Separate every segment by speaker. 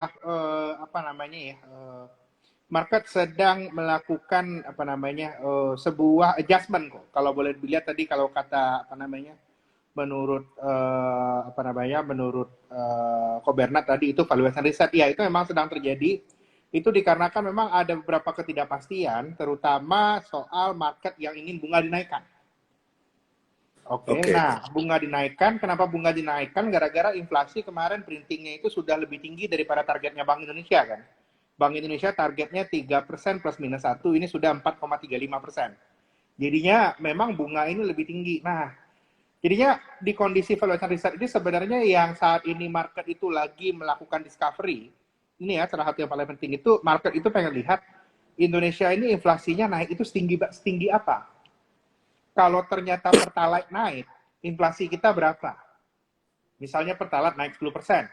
Speaker 1: apa namanya ya, market sedang melakukan apa namanya sebuah adjustment kok. Kalau boleh dilihat tadi kalau kata apa namanya menurut apa namanya menurut Kobernat tadi itu valuation reset ya itu memang sedang terjadi. Itu dikarenakan memang ada beberapa ketidakpastian terutama soal market yang ingin bunga dinaikkan. Oke,
Speaker 2: Oke.
Speaker 1: nah bunga dinaikkan, kenapa bunga dinaikkan? Gara-gara inflasi kemarin printingnya itu sudah lebih tinggi daripada targetnya Bank Indonesia kan. Bank Indonesia targetnya 3% plus minus 1, ini sudah 4,35%. Jadinya memang bunga ini lebih tinggi. Nah, jadinya di kondisi valuation reset ini sebenarnya yang saat ini market itu lagi melakukan discovery, ini ya salah satu yang paling penting itu, market itu pengen lihat Indonesia ini inflasinya naik itu setinggi apa? Kalau ternyata Pertalite naik, inflasi kita berapa? Misalnya Pertalite naik 10%,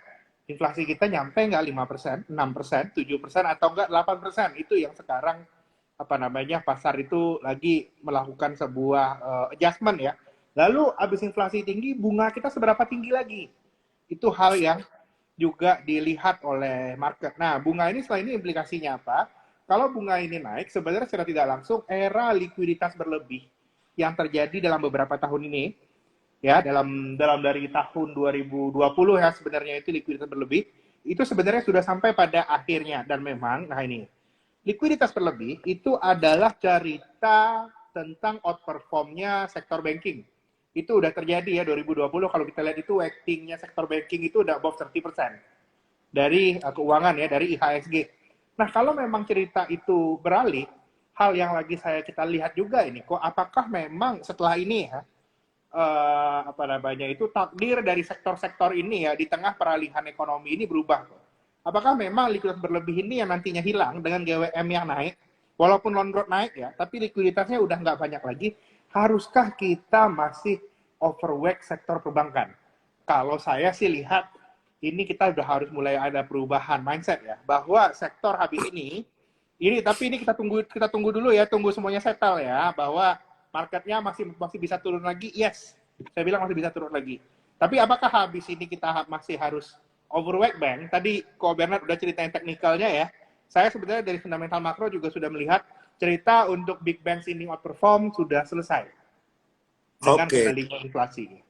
Speaker 1: inflasi kita nyampe nggak 5%, 6%, 7%, atau nggak 8%? Itu yang sekarang apa namanya pasar itu lagi melakukan sebuah adjustment ya. Lalu habis inflasi tinggi, bunga kita seberapa tinggi lagi? Itu hal yang juga dilihat oleh market. Nah, bunga ini selain ini implikasinya apa? Kalau bunga ini naik, sebenarnya secara tidak langsung era likuiditas berlebih yang terjadi dalam beberapa tahun ini, ya dalam dari tahun 2020 ya sebenarnya itu likuiditas berlebih, itu sebenarnya sudah sampai pada akhirnya dan memang, nah ini likuiditas berlebih itu adalah cerita tentang outperformnya sektor banking. Itu udah terjadi ya 2020 kalau kita lihat itu weightingnya sektor banking itu udah above 30% dari keuangan ya dari IHSG. Nah kalau memang cerita itu beralih, hal yang lagi kita lihat juga ini kok apakah memang setelah ini ya apa namanya itu takdir dari sektor-sektor ini ya di tengah peralihan ekonomi ini berubah. Apakah memang likuiditas berlebih ini yang nantinya hilang dengan GWM yang naik, walaupun loan growth naik ya, tapi likuiditasnya udah nggak banyak lagi, haruskah kita masih overweight sektor perbankan? Kalau saya sih lihat, ini kita udah harus mulai ada perubahan mindset ya, bahwa sektor habis ini tapi ini kita tunggu dulu ya, tunggu semuanya settle ya, bahwa marketnya masih bisa turun lagi, yes, saya bilang masih bisa turun lagi. Tapi apakah habis ini kita masih harus overweight bank? Tadi Ko Bernard udah ceritain teknikalnya ya. Saya sebenarnya dari fundamental makro juga sudah melihat cerita untuk big banks ini outperform sudah selesai dengan
Speaker 2: Oke.
Speaker 1: kendalinya inflasi.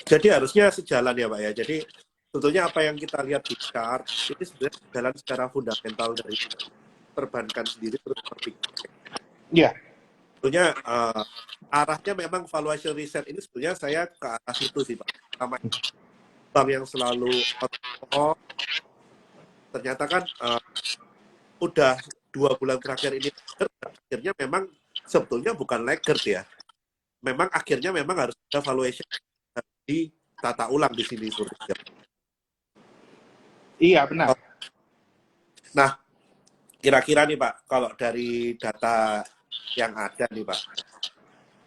Speaker 2: Jadi harusnya sejalan ya Pak ya. Jadi tentunya apa yang kita lihat di chart ini sebenarnya jalan secara fundamental dari perbankan sendiri terus berpikir.
Speaker 1: Iya.
Speaker 2: Tentunya arahnya memang valuation reset ini sebenarnya saya ke arah situ sih Pak. Sama bank yang selalu ternyata kan udah 2 bulan terakhir ini akhirnya memang sebetulnya bukan laggard ya. Memang akhirnya memang harus ada valuation ditata ulang di sini sebenarnya.
Speaker 1: Iya, benar.
Speaker 2: Nah, kira-kira nih Pak, kalau dari data yang ada nih Pak,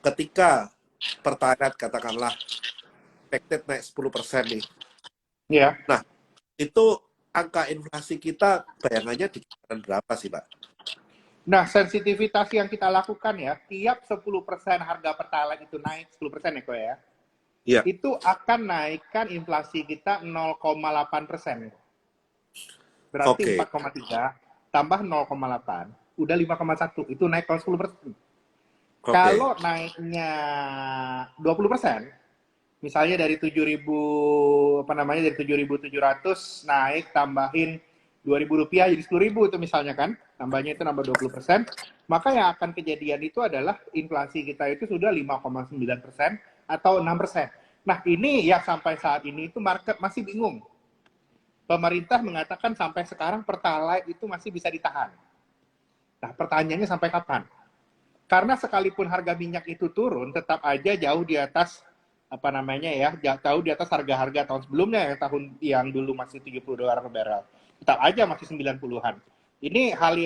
Speaker 2: ketika Pertalite katakanlah expected naik 10% nih.
Speaker 1: Iya.
Speaker 2: Nah, itu angka inflasi kita bayangannya di kisaran berapa sih Pak?
Speaker 1: Nah, sensitivitas yang kita lakukan ya, tiap 10% harga Pertalite itu naik 10% ya, Ko ya.
Speaker 2: Iya.
Speaker 1: Itu akan naikkan inflasi kita 0,8%. Berarti
Speaker 2: Oke.
Speaker 1: 4,3 tambah 0,8, udah 5,1. Itu naik kalau 10%.
Speaker 2: Oke.
Speaker 1: Kalau naiknya 20%, misalnya dari 7.000 apa namanya dari 7.700 naik tambahin 2.000 rupiah jadi 10.000 itu misalnya kan, tambahnya itu nambah 20%, maka yang akan kejadian itu adalah inflasi kita itu sudah 5,9% atau 6%. Nah ini ya sampai saat ini itu market masih bingung. Pemerintah mengatakan sampai sekarang Pertalite itu masih bisa ditahan. Nah pertanyaannya sampai kapan? Karena sekalipun harga minyak itu turun, tetap aja jauh di atas apa namanya ya, jauh di atas harga-harga tahun sebelumnya tahun yang dulu masih $70 per barrel. Tetap aja masih 90-an. Ini hal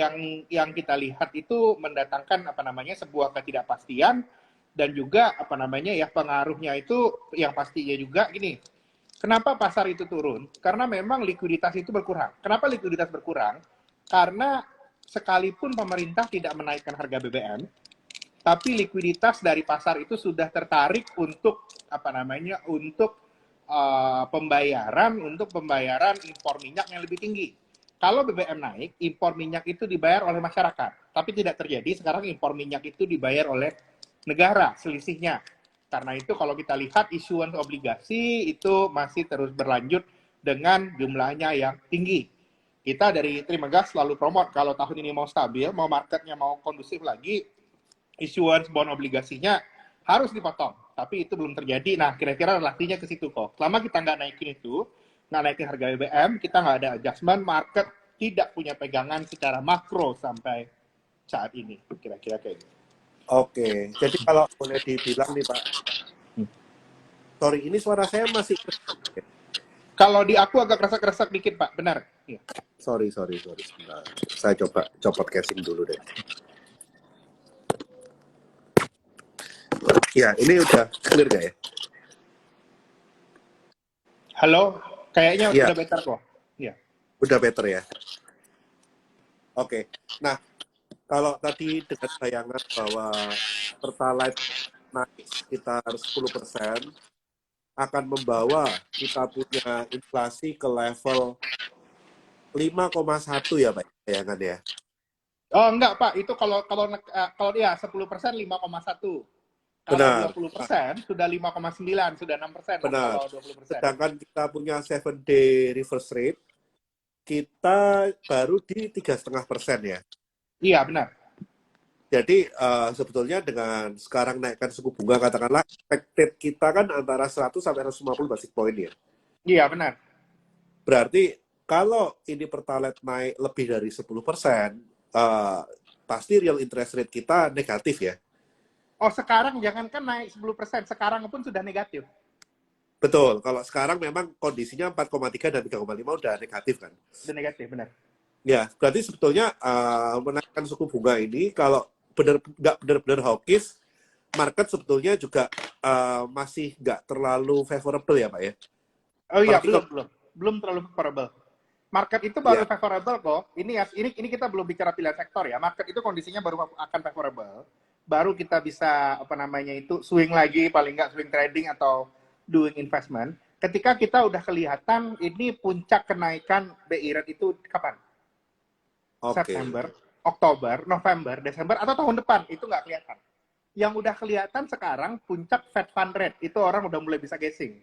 Speaker 1: yang kita lihat itu mendatangkan apa namanya sebuah ketidakpastian dan juga apa namanya ya pengaruhnya itu yang pastinya juga gini. Kenapa pasar itu turun? Karena memang likuiditas itu berkurang. Kenapa likuiditas berkurang? Karena sekalipun pemerintah tidak menaikkan harga BBM, tapi likuiditas dari pasar itu sudah tertarik untuk apa namanya untuk pembayaran impor minyak yang lebih tinggi. kalau BBM naik, impor minyak itu dibayar oleh masyarakat. Tapi tidak terjadi, sekarang impor minyak itu dibayar oleh negara, selisihnya. Karena itu kalau kita lihat isuan obligasi itu masih terus berlanjut dengan jumlahnya yang tinggi. Kita dari Terima Gas selalu promote kalau tahun ini mau stabil, mau marketnya mau kondusif lagi, isuan bond obligasinya harus dipotong. Tapi itu belum terjadi. Nah, kira-kira relasinya ke situ kok. Selama kita nggak naikin itu, nggak naikin harga BBM, kita nggak ada adjustment, market tidak punya pegangan secara makro sampai saat ini. Kira-kira kayak gitu.
Speaker 2: Oke, jadi kalau boleh dibilang nih Pak, sorry, ini suara saya masih...
Speaker 1: Kalau di aku agak keresak-keresak dikit, Pak. Benar. Iya.
Speaker 2: Sorry, sebentar. Saya coba copot casing dulu deh. Ya, ini udah clear gak ya?
Speaker 1: Halo, kayaknya
Speaker 2: Iya,
Speaker 1: udah better kok. Iya.
Speaker 2: udah better ya. Oke, nah kalau tadi dengan bayangan bahwa Pertalite naik sekitar 10% akan membawa kita punya inflasi ke level 5,1 ya Pak, bayangan ya?
Speaker 1: Oh, enggak, Pak. Itu kalau ya 10% 5,1. Kalau
Speaker 2: Benar,
Speaker 1: 20% sudah 5,9, sudah 6% lah
Speaker 2: benar.
Speaker 1: kalau 20%.
Speaker 2: Sedangkan kita punya 7-day reverse rate, kita baru di 3,5% ya.
Speaker 1: Iya, benar.
Speaker 2: Jadi sebetulnya dengan sekarang naikkan suku bunga, katakanlah expected kita kan antara 100 sampai 150 basis point ya.
Speaker 1: Iya, benar.
Speaker 2: Berarti kalau ini Pertalite naik lebih dari 10%, pasti real interest rate kita negatif ya.
Speaker 1: Oh, sekarang jangankan naik 10%, sekarang pun sudah negatif.
Speaker 2: Betul, kalau sekarang memang kondisinya 4,3 dan 3,5 udah negatif kan.
Speaker 1: Sudah negatif, benar.
Speaker 2: Ya, berarti sebetulnya menaikkan suku bunga ini kalau nggak benar-benar hawkish, market sebetulnya juga masih nggak terlalu favorable ya Pak ya?
Speaker 1: Oh iya,
Speaker 2: Apalagi
Speaker 1: belum terlalu favorable. Market itu baru
Speaker 2: ya,
Speaker 1: favorable kok. Ini kita belum bicara pilihan sektor ya. Market itu kondisinya baru akan favorable. Baru kita bisa apa namanya itu swing lagi, paling nggak swing trading atau doing investment. Ketika kita udah kelihatan ini puncak kenaikan BI rate itu kapan?
Speaker 2: oke.
Speaker 1: September, Oktober, November, Desember, atau tahun depan, itu nggak kelihatan. Yang udah kelihatan sekarang puncak Fed Fund Rate, itu orang udah mulai bisa guessing.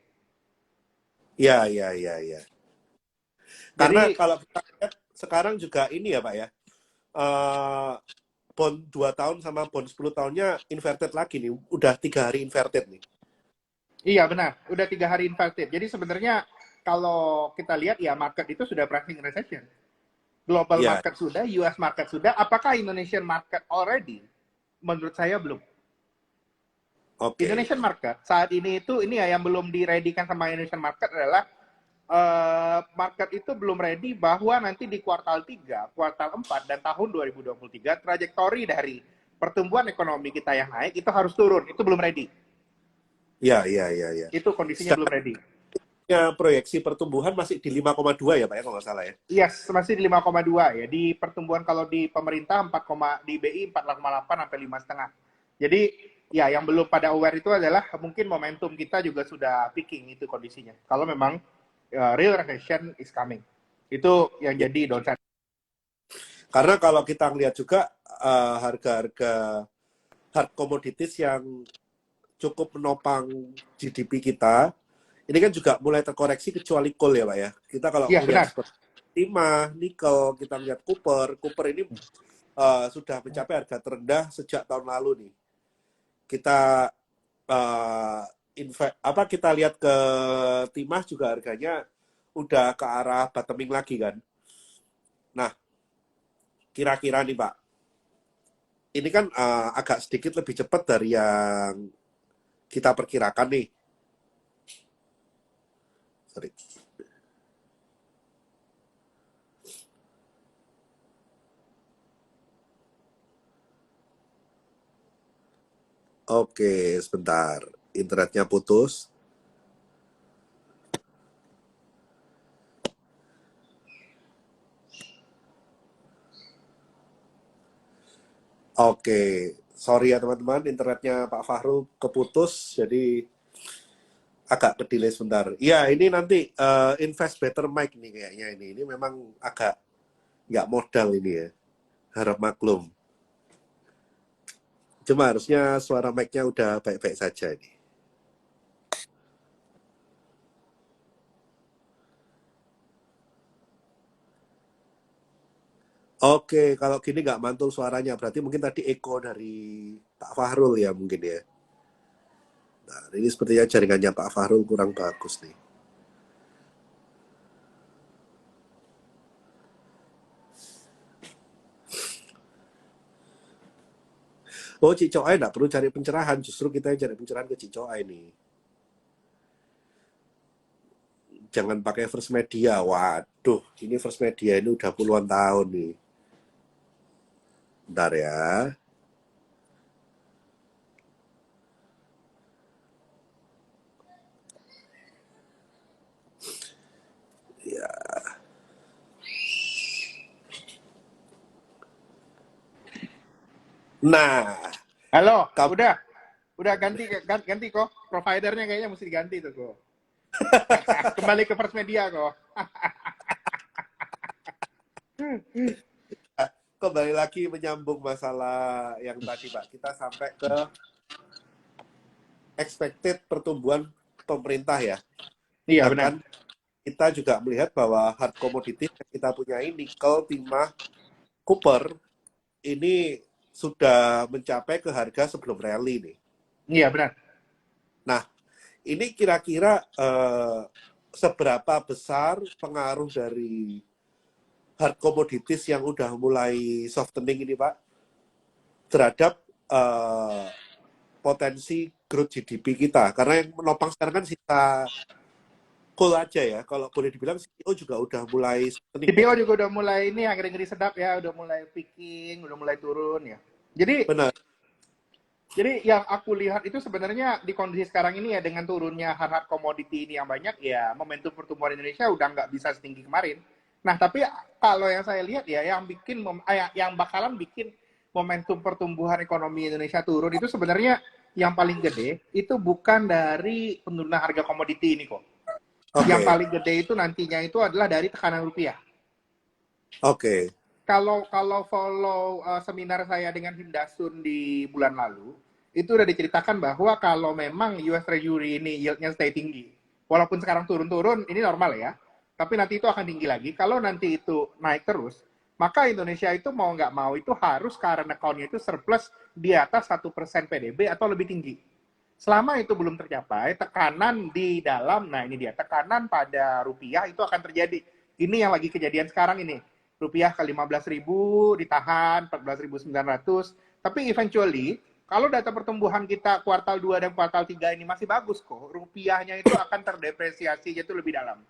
Speaker 2: Ya. Karena
Speaker 1: Jadi,
Speaker 2: kalau kita lihat sekarang juga ini ya Pak ya, bond 2 tahun sama bond 10 tahunnya inverted lagi nih, udah 3 hari inverted nih.
Speaker 1: iya benar, udah 3 hari inverted. Jadi sebenarnya kalau kita lihat ya market itu sudah pricing recession. Global
Speaker 2: Ya,
Speaker 1: market sudah, US market sudah, apakah Indonesian market already? Menurut saya belum.
Speaker 2: oke.
Speaker 1: Indonesian market saat ini itu ini ya yang belum diredikan sama Indonesian market adalah market itu belum ready bahwa nanti di kuartal 3, kuartal 4 dan tahun 2023 trajektori dari pertumbuhan ekonomi kita yang naik itu harus turun, itu belum ready.
Speaker 2: Ya.
Speaker 1: Itu kondisinya belum ready.
Speaker 2: Ya, proyeksi pertumbuhan masih di 5,2 ya Pak ya kalau nggak salah ya.
Speaker 1: Yes, masih di 5,2 ya. Di pertumbuhan kalau di pemerintah 4, di BI 4,8 sampai 5,5. Jadi ya yang belum pada aware itu adalah mungkin momentum kita juga sudah peaking itu kondisinya. Kalau memang real recession is coming. Itu yang
Speaker 2: Ya.
Speaker 1: jadi downside.
Speaker 2: Karena kalau kita lihat juga harga-harga hard commodities yang cukup menopang GDP kita, ini kan juga mulai terkoreksi kecuali coal ya Pak ya. Kita kalau
Speaker 1: Iya,
Speaker 2: melihat
Speaker 1: benar.
Speaker 2: seperti timah, nikel, kita lihat copper ini sudah mencapai harga terendah sejak tahun lalu nih. Kita kita lihat ke timah juga harganya udah ke arah bottoming lagi kan. Nah, kira-kira nih Pak, ini kan agak sedikit lebih cepat dari yang kita perkirakan nih. Sorry. Oke, sebentar. Internetnya putus. Oke, sorry ya teman-teman, internetnya Pak Fahrul keputus, jadi agak ke-delay sebentar. Ya, ini nanti Invest Better Mic nih kayaknya ini. Ini memang agak nggak modal ini ya. Harap maklum. Cuma harusnya suara mic-nya udah baik-baik saja ini. Oke, kalau gini nggak mantul suaranya, berarti mungkin tadi eko dari Pak Fahrul ya mungkin ya. Nah, ini sepertinya jaringannya Pak Fahrul kurang bagus nih. Oh, Cicoai nggak perlu cari pencerahan, justru kita yang cari pencerahan ke Cicoai nih. Jangan pakai First Media. Waduh, ini First Media ini udah puluhan tahun nih. Bentar ya. Ya. Nah,
Speaker 1: Halo,
Speaker 2: kamu
Speaker 1: udah ganti kok. Providernya kayaknya mesti diganti tuh kok. Kembali ke First Media kok.
Speaker 2: kembali lagi menyambung masalah yang tadi Pak. Kita sampai ke expected pertumbuhan pemerintah ya.
Speaker 1: Iya benar.
Speaker 2: Sedangkan kita juga melihat bahwa hard commodity yang kita punya ini, nikel, timah, copper, ini sudah mencapai ke harga sebelum rally nih.
Speaker 1: Iya benar.
Speaker 2: Nah, ini kira-kira seberapa besar pengaruh dari hard commodities yang udah mulai softening ini Pak terhadap potensi growth GDP kita? Karena yang menopang sekarang kan sisa coal aja ya. Kalau boleh dibilang CPO juga udah mulai softening ya.
Speaker 1: CPO juga udah mulai ini ngeri-ngeri sedap ya, udah mulai peaking, udah mulai turun ya.
Speaker 2: Benar.
Speaker 1: Jadi yang aku lihat itu sebenarnya di kondisi sekarang ini ya dengan turunnya hard commodity ini yang banyak ya momentum pertumbuhan Indonesia udah nggak bisa setinggi kemarin. Nah tapi kalau yang saya lihat ya yang bakalan bikin momentum pertumbuhan ekonomi Indonesia turun itu sebenarnya yang paling gede itu bukan dari penurunan harga komoditi ini kok. Yang
Speaker 2: Oke.
Speaker 1: paling gede itu nantinya itu adalah dari tekanan rupiah.
Speaker 2: Oke.
Speaker 1: Kalau follow seminar saya dengan Himdasun di bulan lalu, itu udah diceritakan bahwa kalau memang US Treasury ini yieldnya stay tinggi, walaupun sekarang turun-turun, ini normal ya, tapi nanti itu akan tinggi lagi. Kalau nanti itu naik terus, maka Indonesia itu mau nggak mau itu harus current account-nya itu surplus di atas 1% PDB atau lebih tinggi. Selama itu belum tercapai, tekanan di dalam, nah ini dia, tekanan pada rupiah itu akan terjadi. Ini yang lagi kejadian sekarang ini. Rupiah ke 15.000, ditahan 14.900. Tapi eventually, kalau data pertumbuhan kita kuartal 2 dan kuartal 3 ini masih bagus kok, rupiahnya itu akan terdepresiasi itu lebih dalam.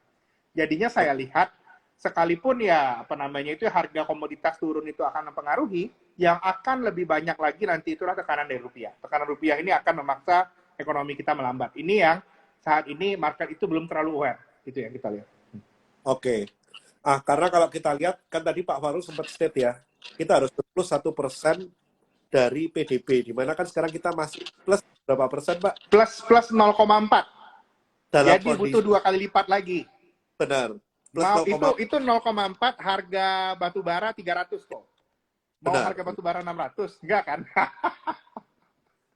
Speaker 1: Jadinya saya lihat, sekalipun ya apa namanya itu harga komoditas turun itu akan mempengaruhi, yang akan lebih banyak lagi nanti itulah tekanan dari rupiah. Tekanan rupiah ini akan memaksa ekonomi kita melambat. Ini yang saat ini market itu belum terlalu aware, itu yang kita lihat.
Speaker 2: Oke. Karena kalau kita lihat, kan tadi Pak Faru sempat state ya, kita harus plus 1% dari PDB, di mana kan sekarang kita masih plus berapa persen Pak?
Speaker 1: Plus 0,4.
Speaker 2: Dalam
Speaker 1: Jadi butuh
Speaker 2: kondisi
Speaker 1: 2 kali lipat lagi.
Speaker 2: benar. Plus
Speaker 1: Mau
Speaker 2: 0,4.
Speaker 1: itu 0,4 harga batu bara 300 kok. Mau
Speaker 2: Benar.
Speaker 1: harga batu bara 600? Enggak kan?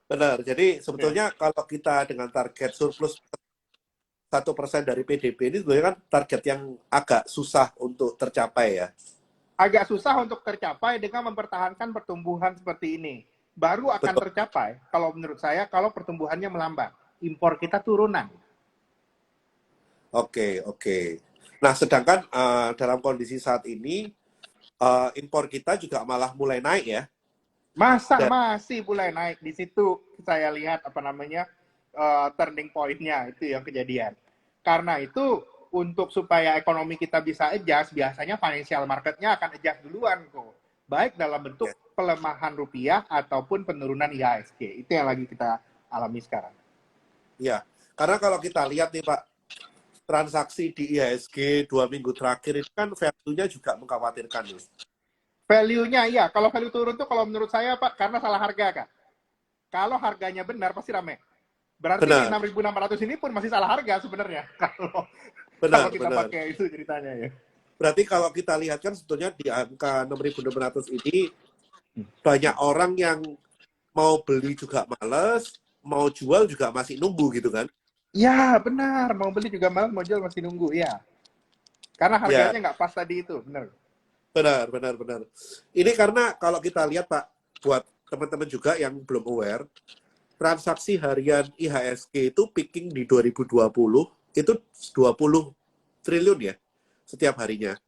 Speaker 2: Benar. Jadi
Speaker 1: Ya.
Speaker 2: sebetulnya kalau kita dengan target surplus 1% dari PDB ini sebenarnya kan target yang agak susah untuk tercapai ya.
Speaker 1: Agak susah untuk tercapai dengan mempertahankan pertumbuhan seperti ini. Baru akan
Speaker 2: Betul.
Speaker 1: tercapai kalau menurut saya kalau pertumbuhannya melambat. Impor kita turunan.
Speaker 2: Oke, oke. Nah, sedangkan dalam kondisi saat ini impor kita juga malah mulai naik ya.
Speaker 1: Masa
Speaker 2: Dan
Speaker 1: masih mulai naik di situ saya lihat apa namanya turning point-nya itu yang kejadian. Karena itu untuk supaya ekonomi kita bisa adjust, biasanya financial market-nya akan adjust duluan kok. Baik dalam bentuk
Speaker 2: ya,
Speaker 1: pelemahan rupiah ataupun penurunan IHSG. Itu yang lagi kita alami sekarang.
Speaker 2: ya. Karena kalau kita lihat nih Pak, transaksi di IHSG 2 minggu terakhir itu kan value-nya juga mengkhawatirkan nih.
Speaker 1: Value-nya iya, kalau value turun tuh kalau menurut saya Pak karena salah harga Kak. Kalau harganya benar pasti rame. Berarti di
Speaker 2: Benar,
Speaker 1: 6.600 ini pun masih salah harga sebenarnya kalau
Speaker 2: benar,
Speaker 1: kita
Speaker 2: benar.
Speaker 1: pakai itu ceritanya ya.
Speaker 2: Berarti kalau kita lihat kan sebetulnya di angka 6.600 ini banyak orang yang mau beli juga males, mau jual juga masih nunggu gitu kan?
Speaker 1: Ya, benar. Mau beli juga malas, mau jual masih nunggu. Ya, karena
Speaker 2: Ya,
Speaker 1: harganya nggak pas tadi itu. Benar.
Speaker 2: benar, benar, benar. Ini karena kalau kita lihat Pak, buat teman-teman juga yang belum aware, transaksi harian IHSG itu peaking di 2020 itu 20 triliun ya setiap harinya.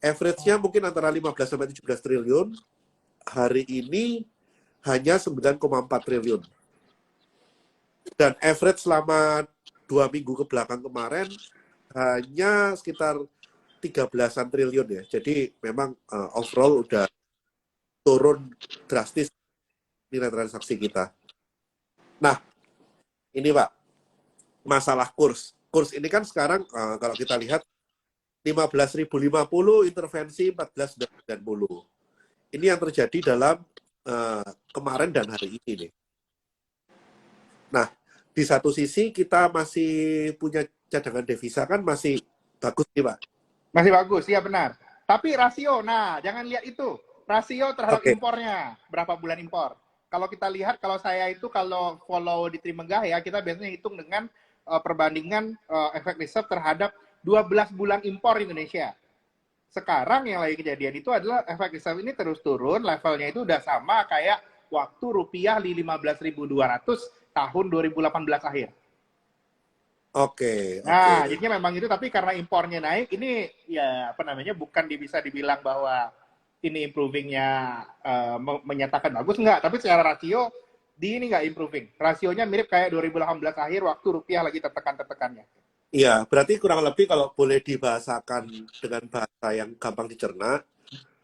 Speaker 2: Average-nya mungkin antara 15 sampai 17 triliun. Hari ini hanya 9,4 triliun. Dan average selama 2 minggu ke belakang kemarin hanya sekitar 13-an triliun ya. Jadi memang overall udah turun drastis nilai transaksi kita. Nah, ini Pak, masalah kurs. Kurs ini kan sekarang kalau kita lihat 15.050 intervensi 14.90. Ini yang terjadi dalam kemarin dan hari ini nih. Nah, di satu sisi kita masih punya cadangan devisa kan masih bagus nih Pak.
Speaker 1: Masih bagus, iya benar. Tapi rasio, nah jangan lihat itu. Rasio terhadap
Speaker 2: Oke.
Speaker 1: impornya, berapa bulan impor. Kalau kita lihat, kalau saya itu kalau follow di Trimegah ya, kita biasanya hitung dengan perbandingan efek reserve terhadap 12 bulan impor Indonesia. Sekarang yang lagi kejadian itu adalah efek reserve ini terus turun, levelnya itu udah sama kayak waktu rupiah di 15.200 tahun 2018 akhir.
Speaker 2: Oke, oke.
Speaker 1: Nah, jadinya memang itu, tapi karena impornya naik, ini ya apa namanya, bukan bisa dibilang bahwa ini improvingnya menyatakan bagus, enggak. Tapi secara rasio, di ini nggak improving. Rasionya mirip kayak 2018 akhir, waktu rupiah lagi tertekan-tertekannya.
Speaker 2: Iya, berarti kurang lebih kalau boleh dibahasakan dengan bahasa yang gampang dicerna,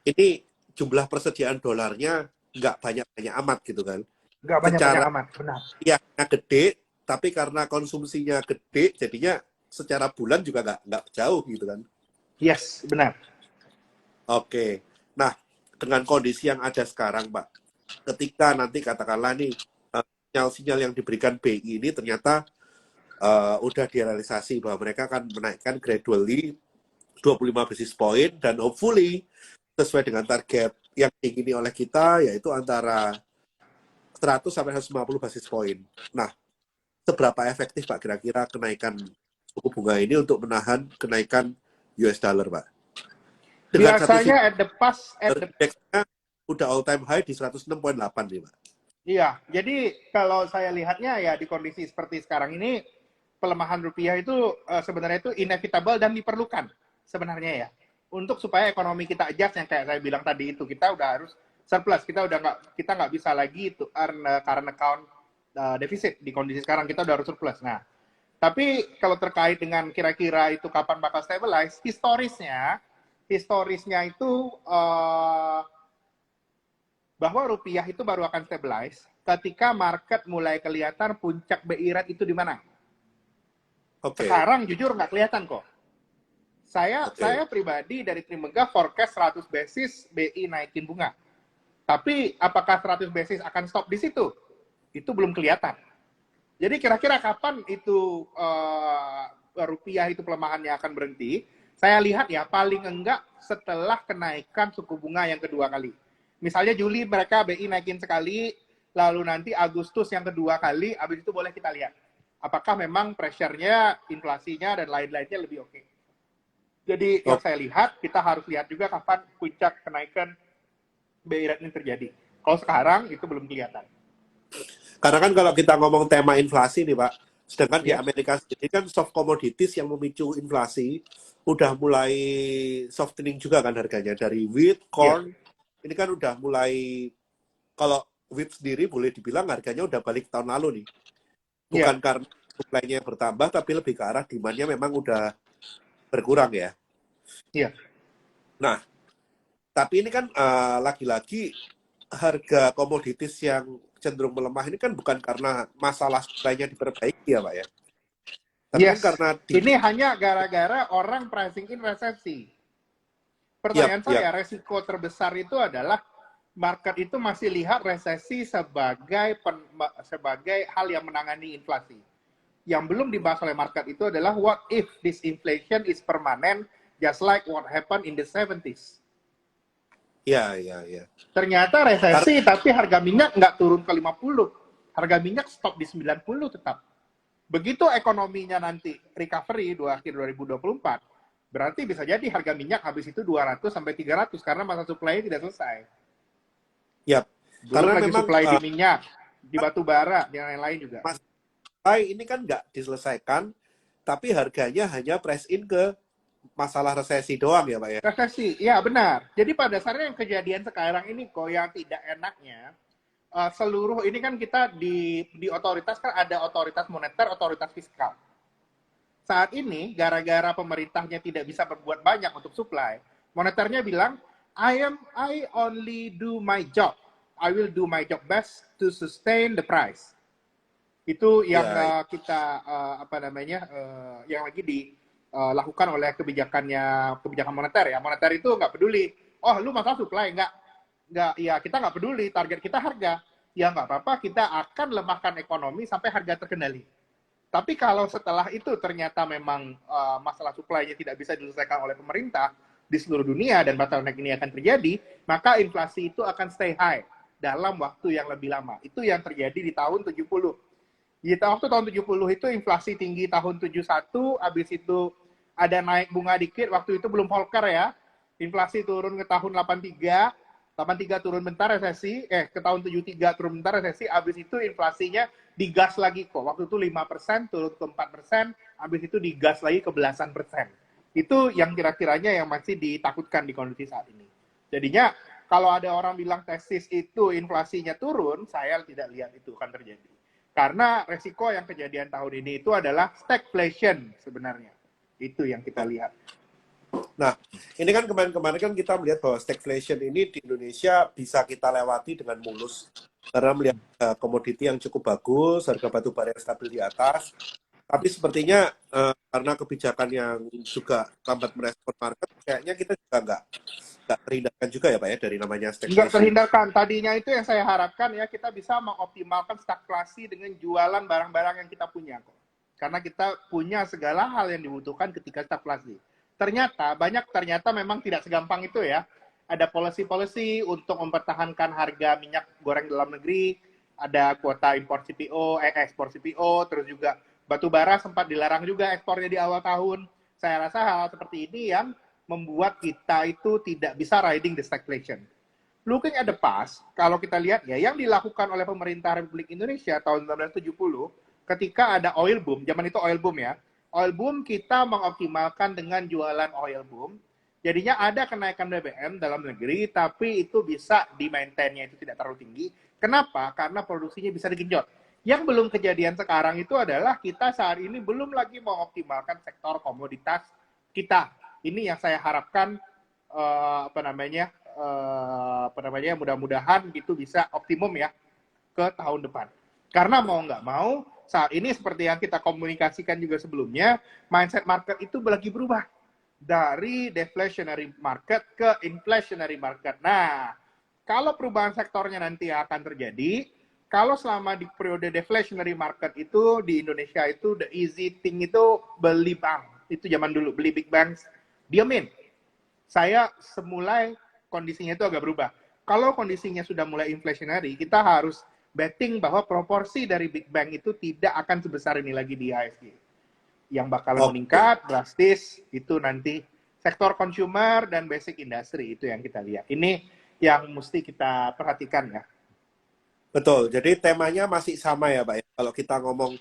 Speaker 2: ini jumlah persediaan dolarnya nggak banyak-banyak amat gitu kan.
Speaker 1: Nggak banyak-banyak
Speaker 2: Secara
Speaker 1: amat, benar.
Speaker 2: tiangnya gede, tapi karena konsumsinya gede, jadinya secara bulan juga nggak jauh gitu kan.
Speaker 1: Yes, benar.
Speaker 2: Oke. Nah, dengan kondisi yang ada sekarang, Pak, ketika nanti katakanlah nih sinyal-sinyal yang diberikan BI ini ternyata udah direalisasi bahwa mereka akan menaikkan gradually 25 basis point dan hopefully sesuai dengan target yang diingini oleh kita yaitu antara 100 sampai 150 basis point. Nah, seberapa efektif Pak kira-kira kenaikan suku bunga ini untuk menahan kenaikan US dollar, Pak? Dengan satu sisi
Speaker 1: Biasanya at the past,
Speaker 2: indeksnya udah all time high di 106,8 nih, Pak.
Speaker 1: iya. Jadi kalau saya lihatnya ya di kondisi seperti sekarang ini, pelemahan rupiah itu sebenarnya itu inevitable dan diperlukan sebenarnya ya, untuk supaya ekonomi kita adjust yang kayak saya bilang tadi itu, kita udah harus surplus, kita nggak bisa lagi itu current account defisit di kondisi sekarang, kita udah harus surplus. Nah, tapi kalau terkait dengan kira-kira itu kapan bakal stabilize, historisnya itu bahwa rupiah itu baru akan stabilize ketika market mulai kelihatan puncak BI rate itu di mana.
Speaker 2: Oke.
Speaker 1: Sekarang jujur nggak kelihatan kok. Saya pribadi dari Trimegah forecast 100 basis BI naikin bunga. Tapi apakah 100 basis akan stop di situ? Itu belum kelihatan. Jadi kira-kira kapan itu rupiah itu pelemahannya akan berhenti? Saya lihat ya paling enggak setelah kenaikan suku bunga yang kedua kali. Misalnya Juli mereka BI naikin sekali, lalu nanti Agustus yang kedua kali, habis itu boleh kita lihat apakah memang pressure-nya, inflasinya, dan lain-lainnya lebih oke. Jadi yang saya lihat, kita harus lihat juga kapan puncak kenaikan BI rate ini terjadi. Kalau sekarang, itu belum kelihatan.
Speaker 2: Karena kan kalau kita ngomong tema inflasi nih Pak, sedangkan di
Speaker 1: Yes.
Speaker 2: Amerika sendiri kan soft commodities yang memicu inflasi udah mulai softening juga kan harganya. Dari wheat,
Speaker 1: Yes.
Speaker 2: corn, ini kan udah mulai, kalau wheat sendiri boleh dibilang harganya udah balik tahun lalu nih. Bukan
Speaker 1: Yeah.
Speaker 2: karena supply-nya bertambah, tapi lebih ke arah demand-nya memang udah berkurang ya.
Speaker 1: Iya.
Speaker 2: Nah, tapi ini kan lagi-lagi harga komoditis yang cenderung melemah ini kan bukan karena masalah supply-nya diperbaiki ya Pak ya. Tapi kan
Speaker 1: Yes.
Speaker 2: karena
Speaker 1: Ini hanya gara-gara orang pricing in resesi. Pertanyaan saya, resiko terbesar itu adalah market itu masih lihat resesi sebagai hal yang menangani inflasi. Yang belum dibahas oleh market itu adalah what if this inflation is permanent Just like what happened in the 70s.
Speaker 2: Iya, iya, iya.
Speaker 1: Ternyata resesi, tapi harga minyak nggak turun ke 50. Harga minyak stop di 90 tetap. Begitu ekonominya nanti recovery akhir 2024, berarti bisa jadi harga minyak habis itu 200 sampai 300 karena masa supply tidak selesai.
Speaker 2: Yap.
Speaker 1: Belum
Speaker 2: Karena
Speaker 1: lagi
Speaker 2: memang
Speaker 1: supply di minyak, di batu bara, dan lain-lain juga.
Speaker 2: Mas, ini kan nggak diselesaikan, tapi harganya hanya price in ke masalah resesi doang ya Pak ya?
Speaker 1: Resesi, ya benar. Jadi pada dasarnya yang kejadian sekarang ini kok yang tidak enaknya, seluruh ini kan kita di otoritas kan ada otoritas moneter, otoritas fiskal. Saat ini gara-gara pemerintahnya tidak bisa berbuat banyak untuk supply, moneternya bilang, I only do my job. I will do my job best to sustain the price. Itu yang kita yang lagi dilakukan oleh kebijakan moneter ya. Moneter itu nggak peduli. Oh, lu masalah supply nggak ya kita nggak peduli. Target kita harga. Ya nggak apa-apa. Kita akan lemahkan ekonomi sampai harga terkendali. Tapi kalau setelah itu ternyata memang masalah supply-nya tidak bisa diselesaikan oleh pemerintah di seluruh dunia dan bottleneck ini akan terjadi, maka inflasi itu akan stay high dalam waktu yang lebih lama. Itu yang terjadi di tahun 70. Di waktu tahun 70 itu inflasi tinggi tahun 71, habis itu ada naik bunga dikit, waktu itu belum Volcker ya. Inflasi turun ke tahun 83, 83 turun bentar resesi, ke tahun 73 turun bentar resesi, habis itu inflasinya digas lagi kok. Waktu itu 5%, turun ke 4%, habis itu digas lagi ke belasan persen. Itu yang kira-kiranya yang masih ditakutkan di kondisi saat ini. Jadinya, kalau ada orang bilang tesis itu inflasinya turun, saya tidak lihat itu akan terjadi. Karena resiko yang kejadian tahun ini itu adalah stagflation sebenarnya. Itu yang kita lihat.
Speaker 2: Nah, ini kan kemarin-kemarin kan kita melihat bahwa stagflation ini di Indonesia bisa kita lewati dengan mulus. Karena melihat komoditi yang cukup bagus, harga batu bara yang stabil di atas. Tapi sepertinya karena kebijakan yang juga lambat merespon market, kayaknya kita juga nggak terhindarkan juga ya Pak ya dari namanya stagflation.
Speaker 1: Nggak terhindarkan. Tadinya itu yang saya harapkan ya kita bisa mengoptimalkan stagflasi dengan jualan barang-barang yang kita punya kok. Karena kita punya segala hal yang dibutuhkan ketika stagflasi. Ternyata memang tidak segampang itu ya. Ada policy untuk mempertahankan harga minyak goreng dalam negeri, ada kuota impor CPO, ekspor CPO, terus juga batu bara sempat dilarang juga ekspornya di awal tahun. Saya rasa hal seperti ini yang membuat kita itu tidak bisa riding the stagflation. Looking at the past, kalau kita lihat ya, yang dilakukan oleh pemerintah Republik Indonesia tahun 1970, ketika ada oil boom, zaman itu oil boom ya, oil boom kita mengoptimalkan dengan jualan oil boom, jadinya ada kenaikan BBM dalam negeri, tapi itu bisa di-maintain-nya itu tidak terlalu tinggi. Kenapa? Karena produksinya bisa digenjot. Yang belum kejadian sekarang itu adalah kita saat ini belum lagi mengoptimalkan sektor komoditas kita. Ini yang saya harapkan mudah-mudahan itu bisa optimum ya ke tahun depan. Karena mau nggak mau saat ini seperti yang kita komunikasikan juga sebelumnya, mindset market itu lagi berubah dari deflationary market ke inflationary market. Nah, kalau perubahan sektornya nanti akan terjadi, kalau selama di periode deflationary market itu di Indonesia itu the easy thing itu beli bank. Itu zaman dulu, beli big banks, diamin. Saya semulai kondisinya itu agak berubah. Kalau kondisinya sudah mulai inflationary, kita harus betting bahwa proporsi dari big bank itu tidak akan sebesar ini lagi di IHSG. Yang bakalan meningkat drastis itu nanti sektor consumer dan basic industry itu yang kita lihat. Ini yang mesti kita perhatikan ya.
Speaker 2: Betul, jadi temanya masih sama ya Pak ya. Kalau kita ngomong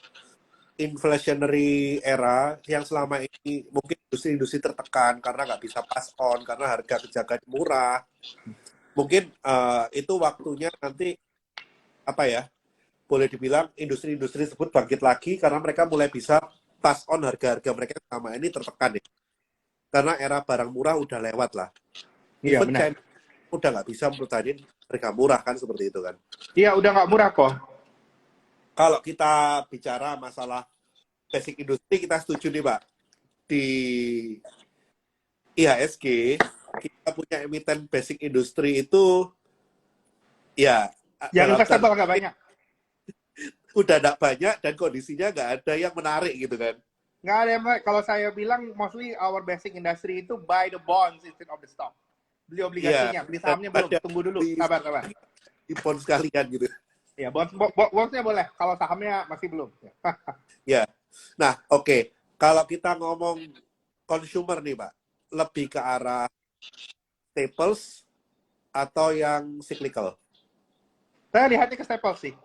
Speaker 2: inflationary era yang selama ini mungkin industri-industri tertekan karena nggak bisa pass on, karena harga kejagaan murah. Mungkin itu waktunya nanti apa ya, boleh dibilang industri-industri tersebut bangkit lagi karena mereka mulai bisa pass on harga-harga mereka yang selama ini tertekan ya. Karena era barang murah udah lewat lah.
Speaker 1: Iya,
Speaker 2: Even
Speaker 1: benar.
Speaker 2: China udah nggak bisa bertanding harga murah kan seperti itu kan.
Speaker 1: Iya, udah nggak murah kok.
Speaker 2: Kalau kita bicara masalah basic industri, kita setuju nih Pak. Di IHSG, kita punya emiten basic industri itu ya
Speaker 1: Yang investable nggak banyak.
Speaker 2: udah nggak banyak dan kondisinya nggak ada yang menarik gitu kan.
Speaker 1: Nggak ada, kalau saya bilang mostly our basic industry itu buy the bonds instead of the stock. Beli
Speaker 2: Iya,
Speaker 1: obligasinya, beli sahamnya belum.
Speaker 2: daripada
Speaker 1: Tunggu dulu,
Speaker 2: di
Speaker 1: sabar.
Speaker 2: impon sekalian gitu.
Speaker 1: Ya, bondsnya boleh, kalau sahamnya masih belum.
Speaker 2: Ya. Nah, oke. Kalau kita ngomong consumer nih, Pak, lebih ke arah staples atau yang cyclical?
Speaker 1: Saya lihatnya ke Staples sih.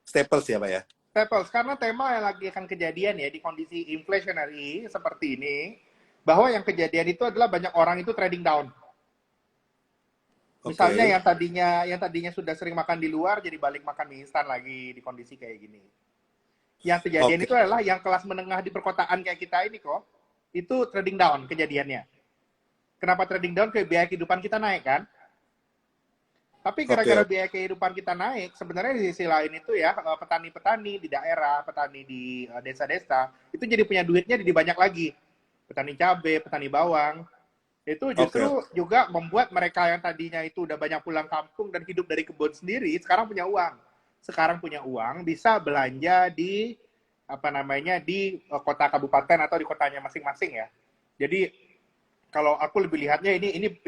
Speaker 2: Staples ya, Pak ya?
Speaker 1: Staples, karena tema yang lagi akan kejadian ya di kondisi inflationary seperti ini, bahwa yang kejadian itu adalah banyak orang itu trading down. Misalnya
Speaker 2: Oke.
Speaker 1: yang tadinya sudah sering makan di luar jadi balik makan mie instan lagi di kondisi kayak gini. Yang kejadian
Speaker 2: Oke.
Speaker 1: itu adalah yang kelas menengah di perkotaan kayak kita ini kok, itu trading down kejadiannya. Kenapa trading down? Ke biaya kehidupan kita naik kan? Tapi
Speaker 2: Oke.
Speaker 1: gara-gara biaya kehidupan kita naik, sebenarnya di sisi lain itu ya, petani-petani di daerah, petani di desa-desa, itu jadi punya duitnya jadi banyak lagi. Petani cabai, petani bawang, itu
Speaker 2: Oke.
Speaker 1: justru juga membuat mereka yang tadinya itu udah banyak pulang kampung dan hidup dari kebun sendiri, sekarang punya uang. Sekarang punya uang, bisa belanja di apa namanya di kota kabupaten atau di kotanya masing-masing ya. Jadi kalau aku lebih lihatnya ini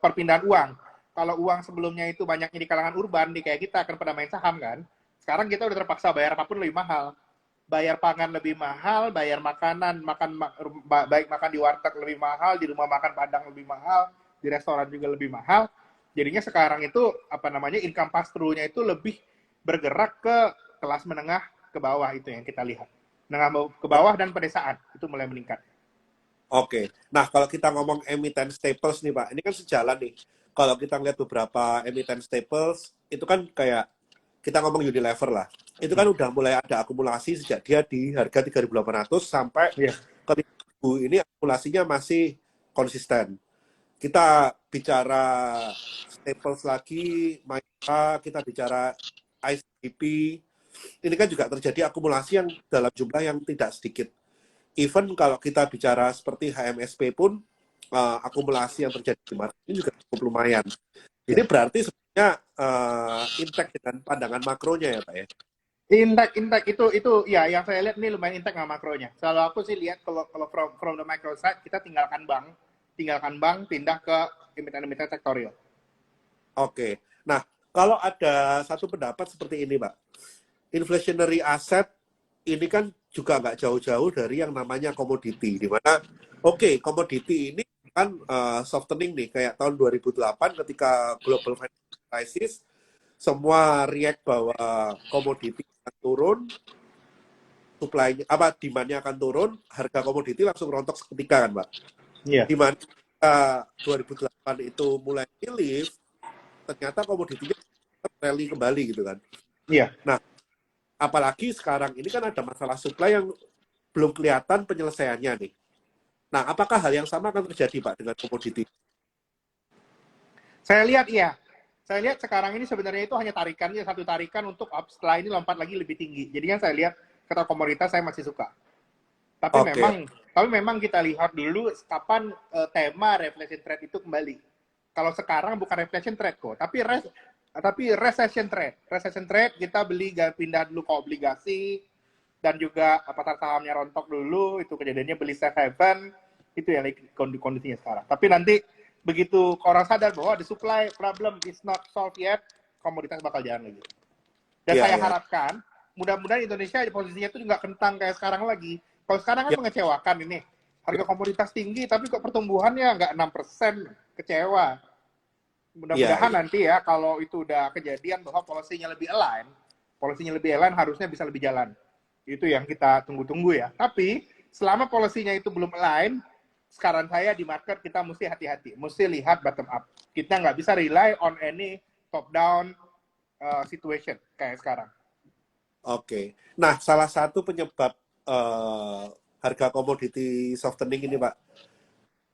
Speaker 1: perpindahan uang. Kalau uang sebelumnya itu banyaknya di kalangan urban, di kayak kita akan pada main saham kan. Sekarang kita udah terpaksa bayar apapun lebih mahal. Bayar pangan lebih mahal, bayar makanan, baik makan di warteg lebih mahal, di rumah makan Padang lebih mahal, di restoran juga lebih mahal. Jadinya sekarang itu apa namanya income pass through-nya itu lebih bergerak ke kelas menengah ke bawah itu yang kita lihat. Menengah ke bawah dan pedesaan itu mulai meningkat.
Speaker 2: Oke. Nah, kalau kita ngomong emiten staples nih, Pak, ini kan sejalan nih. Kalau kita lihat beberapa emiten staples, itu kan kayak kita ngomong Unilever lah. Itu kan udah mulai ada akumulasi sejak dia di harga 3.800 sampai
Speaker 1: Iya.
Speaker 2: ke 5.000 ini akumulasinya masih konsisten. Kita bicara staples lagi, Myka, kita bicara ICP, ini kan juga terjadi akumulasi yang dalam jumlah yang tidak sedikit. Even kalau kita bicara seperti HMSP pun akumulasi yang terjadi di market ini juga cukup lumayan. Ini
Speaker 1: Iya.
Speaker 2: berarti sebenarnya intact dengan pandangan makronya ya Pak ya?
Speaker 1: Intek itu ya yang saya lihat ini lumayan intek sama makronya. Kalau aku sih lihat kalau from the micro side kita tinggalkan bank pindah ke emiten-emiten sektorial.
Speaker 2: Oke. Nah, kalau ada satu pendapat seperti ini Pak, inflationary asset ini kan juga nggak jauh-jauh dari yang namanya komoditi, di mana oke, komoditi ini kan softening nih kayak tahun 2008 ketika global financial crisis semua react bahwa komoditi akan turun, supply apa demandnya akan turun, harga komoditi langsung rontok seketika kan, Pak.
Speaker 1: Iya.
Speaker 2: Di mana 2008 itu mulai relief, ternyata komoditinya rally kembali gitu kan.
Speaker 1: Iya.
Speaker 2: Nah, apalagi sekarang ini kan ada masalah supply yang belum kelihatan penyelesaiannya nih. Nah, apakah hal yang sama akan terjadi, Pak, dengan komoditi?
Speaker 1: Saya lihat iya. Saya lihat sekarang ini sebenarnya itu hanya tarikannya satu tarikan untuk up, setelah ini lompat lagi lebih tinggi. Jadinya saya lihat kata komoditas saya masih suka. Tapi
Speaker 2: Oke,
Speaker 1: memang tapi memang kita lihat dulu kapan tema reflation trade itu kembali. Kalau sekarang bukan reflation trade kok, tapi recession trade. Recession trade kita beli pindah dulu ke obligasi dan juga pasar sahamnya rontok dulu, itu kejadiannya beli safe haven, itu yang kondisinya sekarang. Tapi nanti begitu orang sadar bahwa the supply problem is not solved yet, komoditas bakal jalan lagi. Dan
Speaker 2: iya,
Speaker 1: saya
Speaker 2: iya.
Speaker 1: harapkan mudah-mudahan Indonesia posisinya itu nggak kentang kayak sekarang lagi. Kalau sekarang kan
Speaker 2: Ya,
Speaker 1: mengecewakan ini.
Speaker 2: ya,
Speaker 1: Harga komoditas tinggi tapi kok pertumbuhannya nggak 6%, kecewa.
Speaker 2: iya,
Speaker 1: Mudah-mudahan
Speaker 2: iya.
Speaker 1: nanti ya kalau itu udah kejadian bahwa polisinya lebih align harusnya bisa lebih jalan. Itu yang kita tunggu-tunggu ya. Tapi selama polisinya itu belum align, sekarang saya di market kita mesti hati-hati, mesti lihat bottom up. Kita nggak bisa rely on any top down situation kayak sekarang.
Speaker 2: Oke. Nah, salah satu penyebab eh, harga komoditi softening ini, Pak,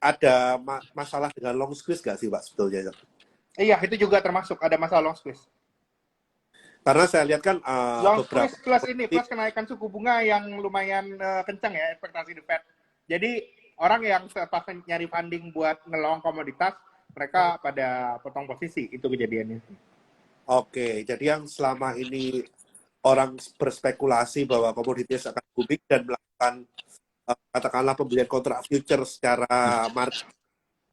Speaker 2: ada masalah dengan long squeeze nggak sih, Pak, sebetulnya?
Speaker 1: Iya, itu juga termasuk ada masalah long squeeze.
Speaker 2: Karena saya lihat kan
Speaker 1: Long
Speaker 2: beberapa
Speaker 1: squeeze plus ini,
Speaker 2: komoditi,
Speaker 1: plus kenaikan suku bunga yang lumayan kencang ya, ekspektasi The Fed. Jadi orang yang pas nyari funding buat ngelong komoditas, mereka pada potong posisi, itu kejadiannya.
Speaker 2: oke, jadi yang selama ini orang berspekulasi bahwa komoditas akan booming dan melakukan katakanlah pembelian kontrak future secara margin,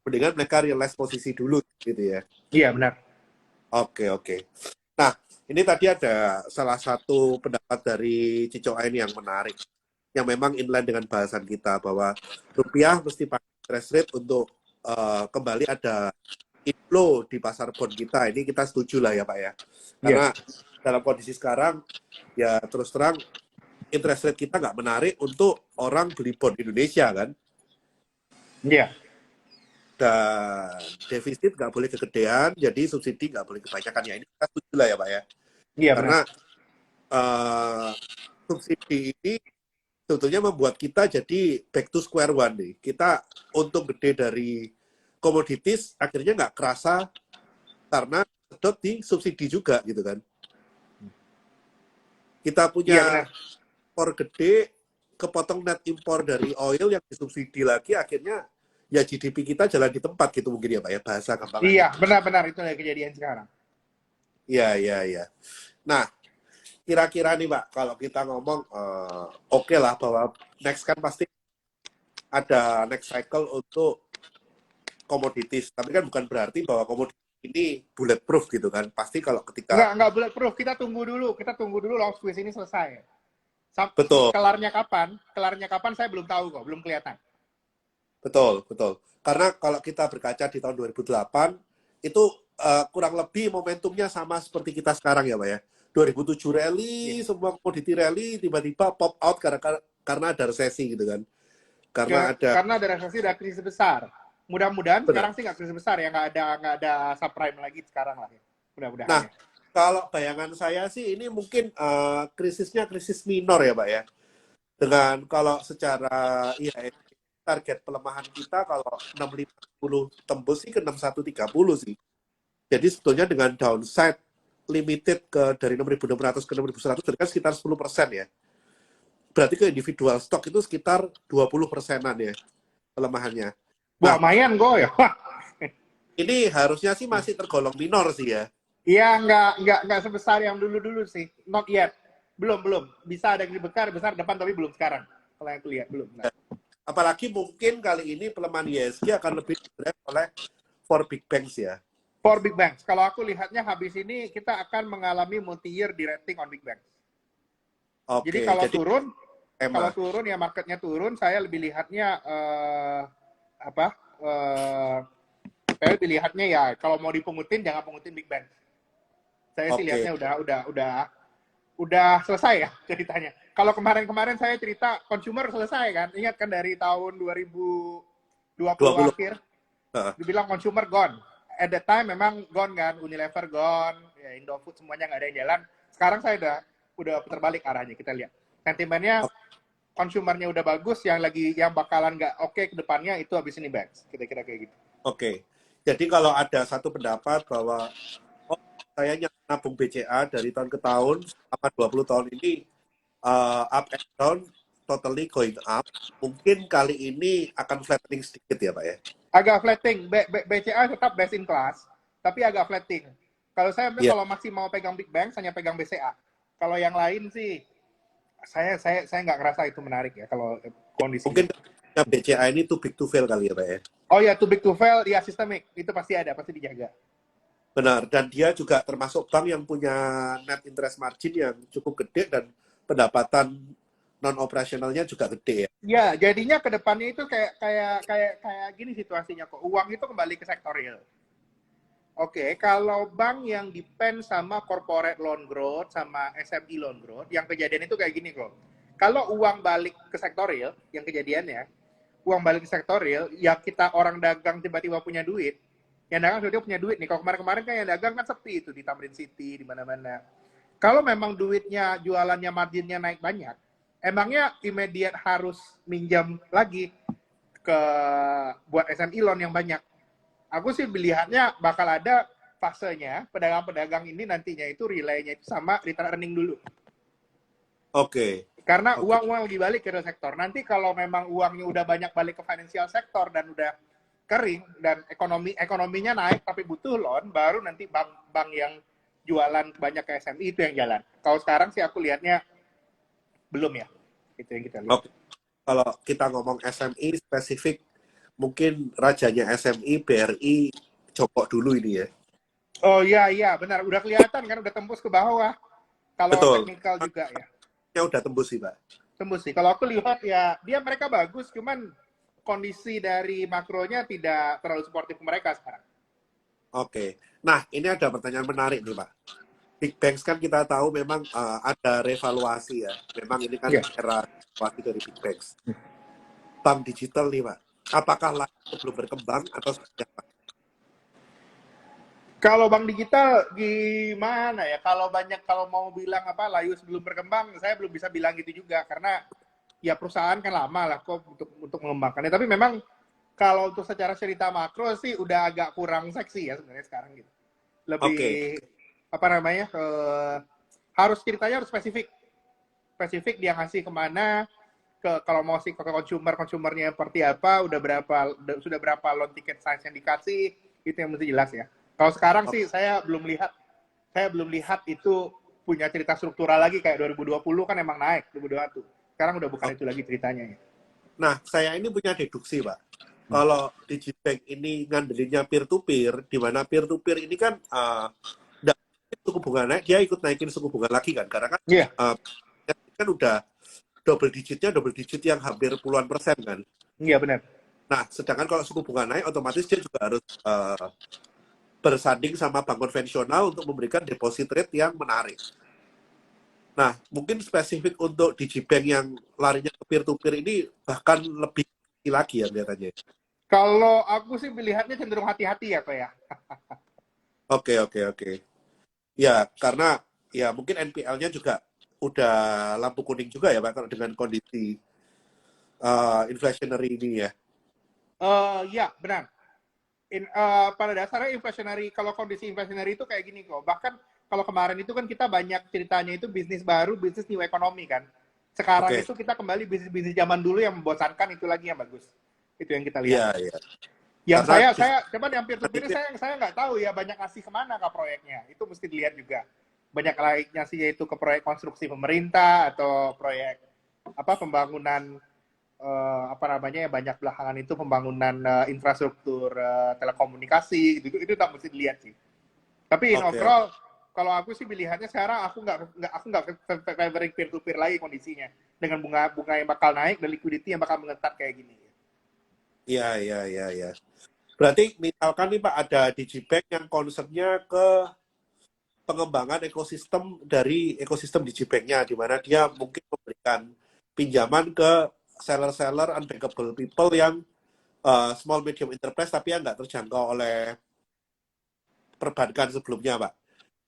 Speaker 2: mendingan mereka realize posisi dulu gitu ya.
Speaker 1: Iya, benar.
Speaker 2: Oke, oke. Nah, ini tadi ada salah satu pendapat dari Cico ini yang menarik, yang memang inline dengan bahasan kita bahwa rupiah mesti pakai interest rate untuk kembali ada inflow di pasar bond kita. Ini kita setuju lah ya Pak ya.
Speaker 1: Iya.
Speaker 2: Karena dalam kondisi sekarang ya terus terang interest rate kita nggak menarik untuk orang beli bond Indonesia kan.
Speaker 1: Iya.
Speaker 2: Dan defisit nggak boleh kegedean, jadi subsidi nggak boleh kebanyakan. Ya ini kita setuju lah ya Pak ya.
Speaker 1: Iya, benar.
Speaker 2: Karena subsidi ini sebetulnya membuat kita jadi back to square one nih. Kita untung gede dari komoditis akhirnya nggak kerasa karena sedot di subsidi juga gitu kan. Kita
Speaker 1: Iya,
Speaker 2: punya
Speaker 1: benar.
Speaker 2: impor gede, kepotong net impor dari oil yang disubsidi lagi, akhirnya ya GDP kita jalan di tempat gitu mungkin ya Pak ya, bahasa gampangannya.
Speaker 1: Iya, benar-benar itu yang kejadian sekarang.
Speaker 2: Iya, iya, iya. Nah, kira-kira nih Pak, kalau kita ngomong oke lah bahwa next kan pasti ada next cycle untuk komoditis, tapi kan bukan berarti bahwa komoditis ini bulletproof gitu kan. Pasti kalau ketika
Speaker 1: Enggak bulletproof. Kita tunggu dulu long squeeze ini selesai.
Speaker 2: betul,
Speaker 1: Kelarnya kapan? Kelarnya kapan saya belum tahu kok, belum kelihatan.
Speaker 2: betul, betul. Karena kalau kita berkaca di tahun 2008 itu kurang lebih momentumnya sama seperti kita sekarang ya Pak ya. 2007 rally,
Speaker 1: Iya.
Speaker 2: semua komoditi rally tiba-tiba pop out karena ada resesi gitu kan. Karena ada
Speaker 1: Karena ada resesi, ada krisis besar. Mudah-mudahan
Speaker 2: benar.
Speaker 1: sekarang sih nggak krisis besar ya, nggak ada subprime lagi sekarang lah ya. Mudah-mudahan
Speaker 2: Nah,
Speaker 1: ya.
Speaker 2: kalau bayangan saya sih ini mungkin krisisnya krisis minor ya Pak ya. Dengan kalau secara IHSG target pelemahan kita kalau 6510 tembus sih ke 6130 sih. Jadi sebetulnya dengan downside limited dari 6.600 ke 6.100 jadi kan sekitar 10% ya. Berarti ke individual stock itu sekitar 20%-an ya pelemahannya.
Speaker 1: Wah,
Speaker 2: Nah,
Speaker 1: lumayan gue ya.
Speaker 2: ini harusnya sih masih tergolong minor sih ya.
Speaker 1: Iya, nggak sebesar yang dulu-dulu sih. Not yet. Belum. Bisa ada yang besar depan, tapi belum sekarang. Kalau yang aku lihat, belum. Nah.
Speaker 2: Apalagi mungkin kali ini pelemahan IHSG akan lebih didrive oleh four big banks ya.
Speaker 1: For big banks, kalau aku lihatnya habis ini kita akan mengalami multi-year de-rating on big banks. Jadi
Speaker 2: Oke,
Speaker 1: kalau
Speaker 2: jadi
Speaker 1: turun ya marketnya turun, saya lebih lihatnya saya lebih lihatnya ya kalau mau dipungutin jangan pungutin big banks. Saya sih
Speaker 2: oke,
Speaker 1: lihatnya udah selesai ya ceritanya. Kalau kemarin saya cerita consumer selesai kan, ingat kan dari tahun 2020
Speaker 2: 20.
Speaker 1: akhir,
Speaker 2: Heeh.
Speaker 1: dibilang consumer gone. At that time memang gone kan, Unilever gone, ya Indofood semuanya nggak ada yang jalan. Sekarang saya udah putar balik arahnya, kita lihat. Sentimennya consumernya udah bagus, yang bakalan nggak oke ke depannya itu habis ini banks, kira-kira kayak gitu.
Speaker 2: Oke. Jadi kalau ada satu pendapat bahwa saya nabung BCA dari tahun ke tahun selama 20 tahun ini up and down totally going up, mungkin kali ini akan flattening sedikit ya Pak ya.
Speaker 1: Agak flatting, BCA tetap best in class, tapi agak flatting. Kalau saya
Speaker 2: Iya.
Speaker 1: kalau masih mau pegang big bank, hanya pegang BCA. Kalau yang lain sih, saya nggak ngerasa itu menarik ya kalau kondisi.
Speaker 2: Mungkin BCA ini too big to fail kali ya Pak ya.
Speaker 1: Oh ya, too big to fail, ya sistemik. Itu pasti ada, pasti dijaga.
Speaker 2: Benar, dan dia juga termasuk bank yang punya net interest margin yang cukup gede dan pendapatan non operasionalnya juga gede ya.
Speaker 1: Ya, jadinya ke depannya itu kayak gini situasinya kok. Uang itu kembali ke sektor real. Oke, kalau bank yang depend sama corporate loan growth sama SME loan growth, yang kejadian itu kayak gini kok. Kalau uang balik ke sektor real, yang kejadiannya, uang balik ke sektor real, ya kita orang dagang tiba-tiba punya duit, yang dagang sudah punya duit nih. Kalau kemarin-kemarin kan yang dagang kan sepi itu di Tamrin City, di mana-mana. Kalau memang duitnya, jualannya, marginnya naik banyak, emangnya immediate harus minjam lagi ke buat SME loan yang banyak. Aku sih melihatnya bakal ada fasenya pedagang-pedagang ini nantinya itu relay-nya itu sama return earning dulu.
Speaker 2: Oke.
Speaker 1: Karena
Speaker 2: Oke.
Speaker 1: uang lagi balik ke real sektor. Nanti kalau memang uangnya udah banyak balik ke financial sektor dan udah kering dan ekonominya naik tapi butuh loan, baru nanti bank yang jualan banyak ke SME itu yang jalan. Kalau sekarang sih aku lihatnya belum ya. Itu yang kita lihat.
Speaker 2: Oke. kalau kita ngomong SMI spesifik, mungkin rajanya SMI, BRI, Joko dulu ini ya.
Speaker 1: Oh iya iya benar, udah kelihatan kan, udah tembus ke bawah. Kalau
Speaker 2: Betul.
Speaker 1: teknikal juga ya.
Speaker 2: Ya udah tembus sih, Pak.
Speaker 1: Tembus sih. Kalau aku lihat ya, mereka bagus, cuman kondisi dari makronya tidak terlalu suportif mereka sekarang.
Speaker 2: Oke. Nah, ini ada pertanyaan menarik nih, Pak. Big Banks kan kita tahu memang ada revaluasi ya. Memang ini kan
Speaker 1: Iya.
Speaker 2: era revaluasi dari Big Banks. Bank digital nih, Pak. Apakah layak belum berkembang atau seperti apa?
Speaker 1: Kalau bank digital gimana ya? Kalau mau bilang apa layu sebelum berkembang, saya belum bisa bilang gitu juga karena ya perusahaan kan lama lah kok untuk mengembangkannya. Tapi memang kalau untuk secara cerita makro sih udah agak kurang seksi ya sebenarnya sekarang gitu.
Speaker 2: Oke,
Speaker 1: Lebih apa namanya? Harus ceritanya harus spesifik. Spesifik dia ngasih kemana, kalau mau sih ke konsumernya seperti apa, sudah berapa loan ticket size yang dikasih, itu yang mesti jelas ya. Kalau sekarang sih saya belum lihat itu punya cerita struktural lagi kayak 2020 kan emang naik 2021. Sekarang udah bukan itu
Speaker 2: oke.
Speaker 1: lagi ceritanya ya.
Speaker 2: Nah, saya ini punya deduksi, Pak. Kalau digibank ini ngandelinnya peer-to-peer, di mana peer-to-peer ini kan nggak suku bunga naik, dia ikut naikin suku bunga lagi kan. Karena kan
Speaker 1: Iya,
Speaker 2: uh, kan udah double digit yang hampir puluhan persen kan.
Speaker 1: iya benar.
Speaker 2: Nah, sedangkan kalau suku bunga naik, otomatis dia juga harus bersanding sama bank konvensional untuk memberikan deposit rate yang menarik. Nah, mungkin spesifik untuk digibank yang larinya ke peer-to-peer ini bahkan lebih lagi ya kelihatannya.
Speaker 1: Kalau aku sih melihatnya cenderung hati-hati ya kok ya.
Speaker 2: Oke, oke, oke. Ya, karena ya mungkin NPL-nya juga udah lampu kuning juga ya Pak, kalau dengan kondisi inflationary ini ya.
Speaker 1: Ya benar. Pada dasarnya inflationary, kalau kondisi inflationary itu kayak gini kok. Bahkan kalau kemarin itu kan kita banyak ceritanya itu bisnis baru, bisnis new economy kan. Sekarang
Speaker 2: Oke,
Speaker 1: itu kita kembali bisnis-bisnis zaman dulu yang membosankan, itu lagi yang bagus. Itu yang kita lihat.
Speaker 2: iya, iya.
Speaker 1: Yang
Speaker 2: Karena
Speaker 1: saya cuman yang peer to peer
Speaker 2: itu
Speaker 1: saya nggak tahu ya banyak ngasih kemana kak proyeknya. Itu mesti dilihat juga. Banyak lagi ngasihnya itu ke proyek konstruksi pemerintah atau proyek apa pembangunan apa namanya ya banyak belakangan itu pembangunan infrastruktur telekomunikasi itu tak mesti dilihat sih. Tapi in
Speaker 2: oke, oke.
Speaker 1: overall kalau aku sih pilihannya sekarang aku nggak favoring peer to peer lagi kondisinya dengan bunga yang bakal naik dan liquidity yang bakal mengetat kayak gini.
Speaker 2: Iya, iya, iya, iya. Berarti misalkan nih Pak ada digibank yang concernnya ke pengembangan ekosistem dari ekosistem digibanknya, di mana dia mungkin memberikan pinjaman ke seller-seller unbankable people yang small medium enterprise tapi yang nggak terjangkau oleh perbankan sebelumnya, Pak.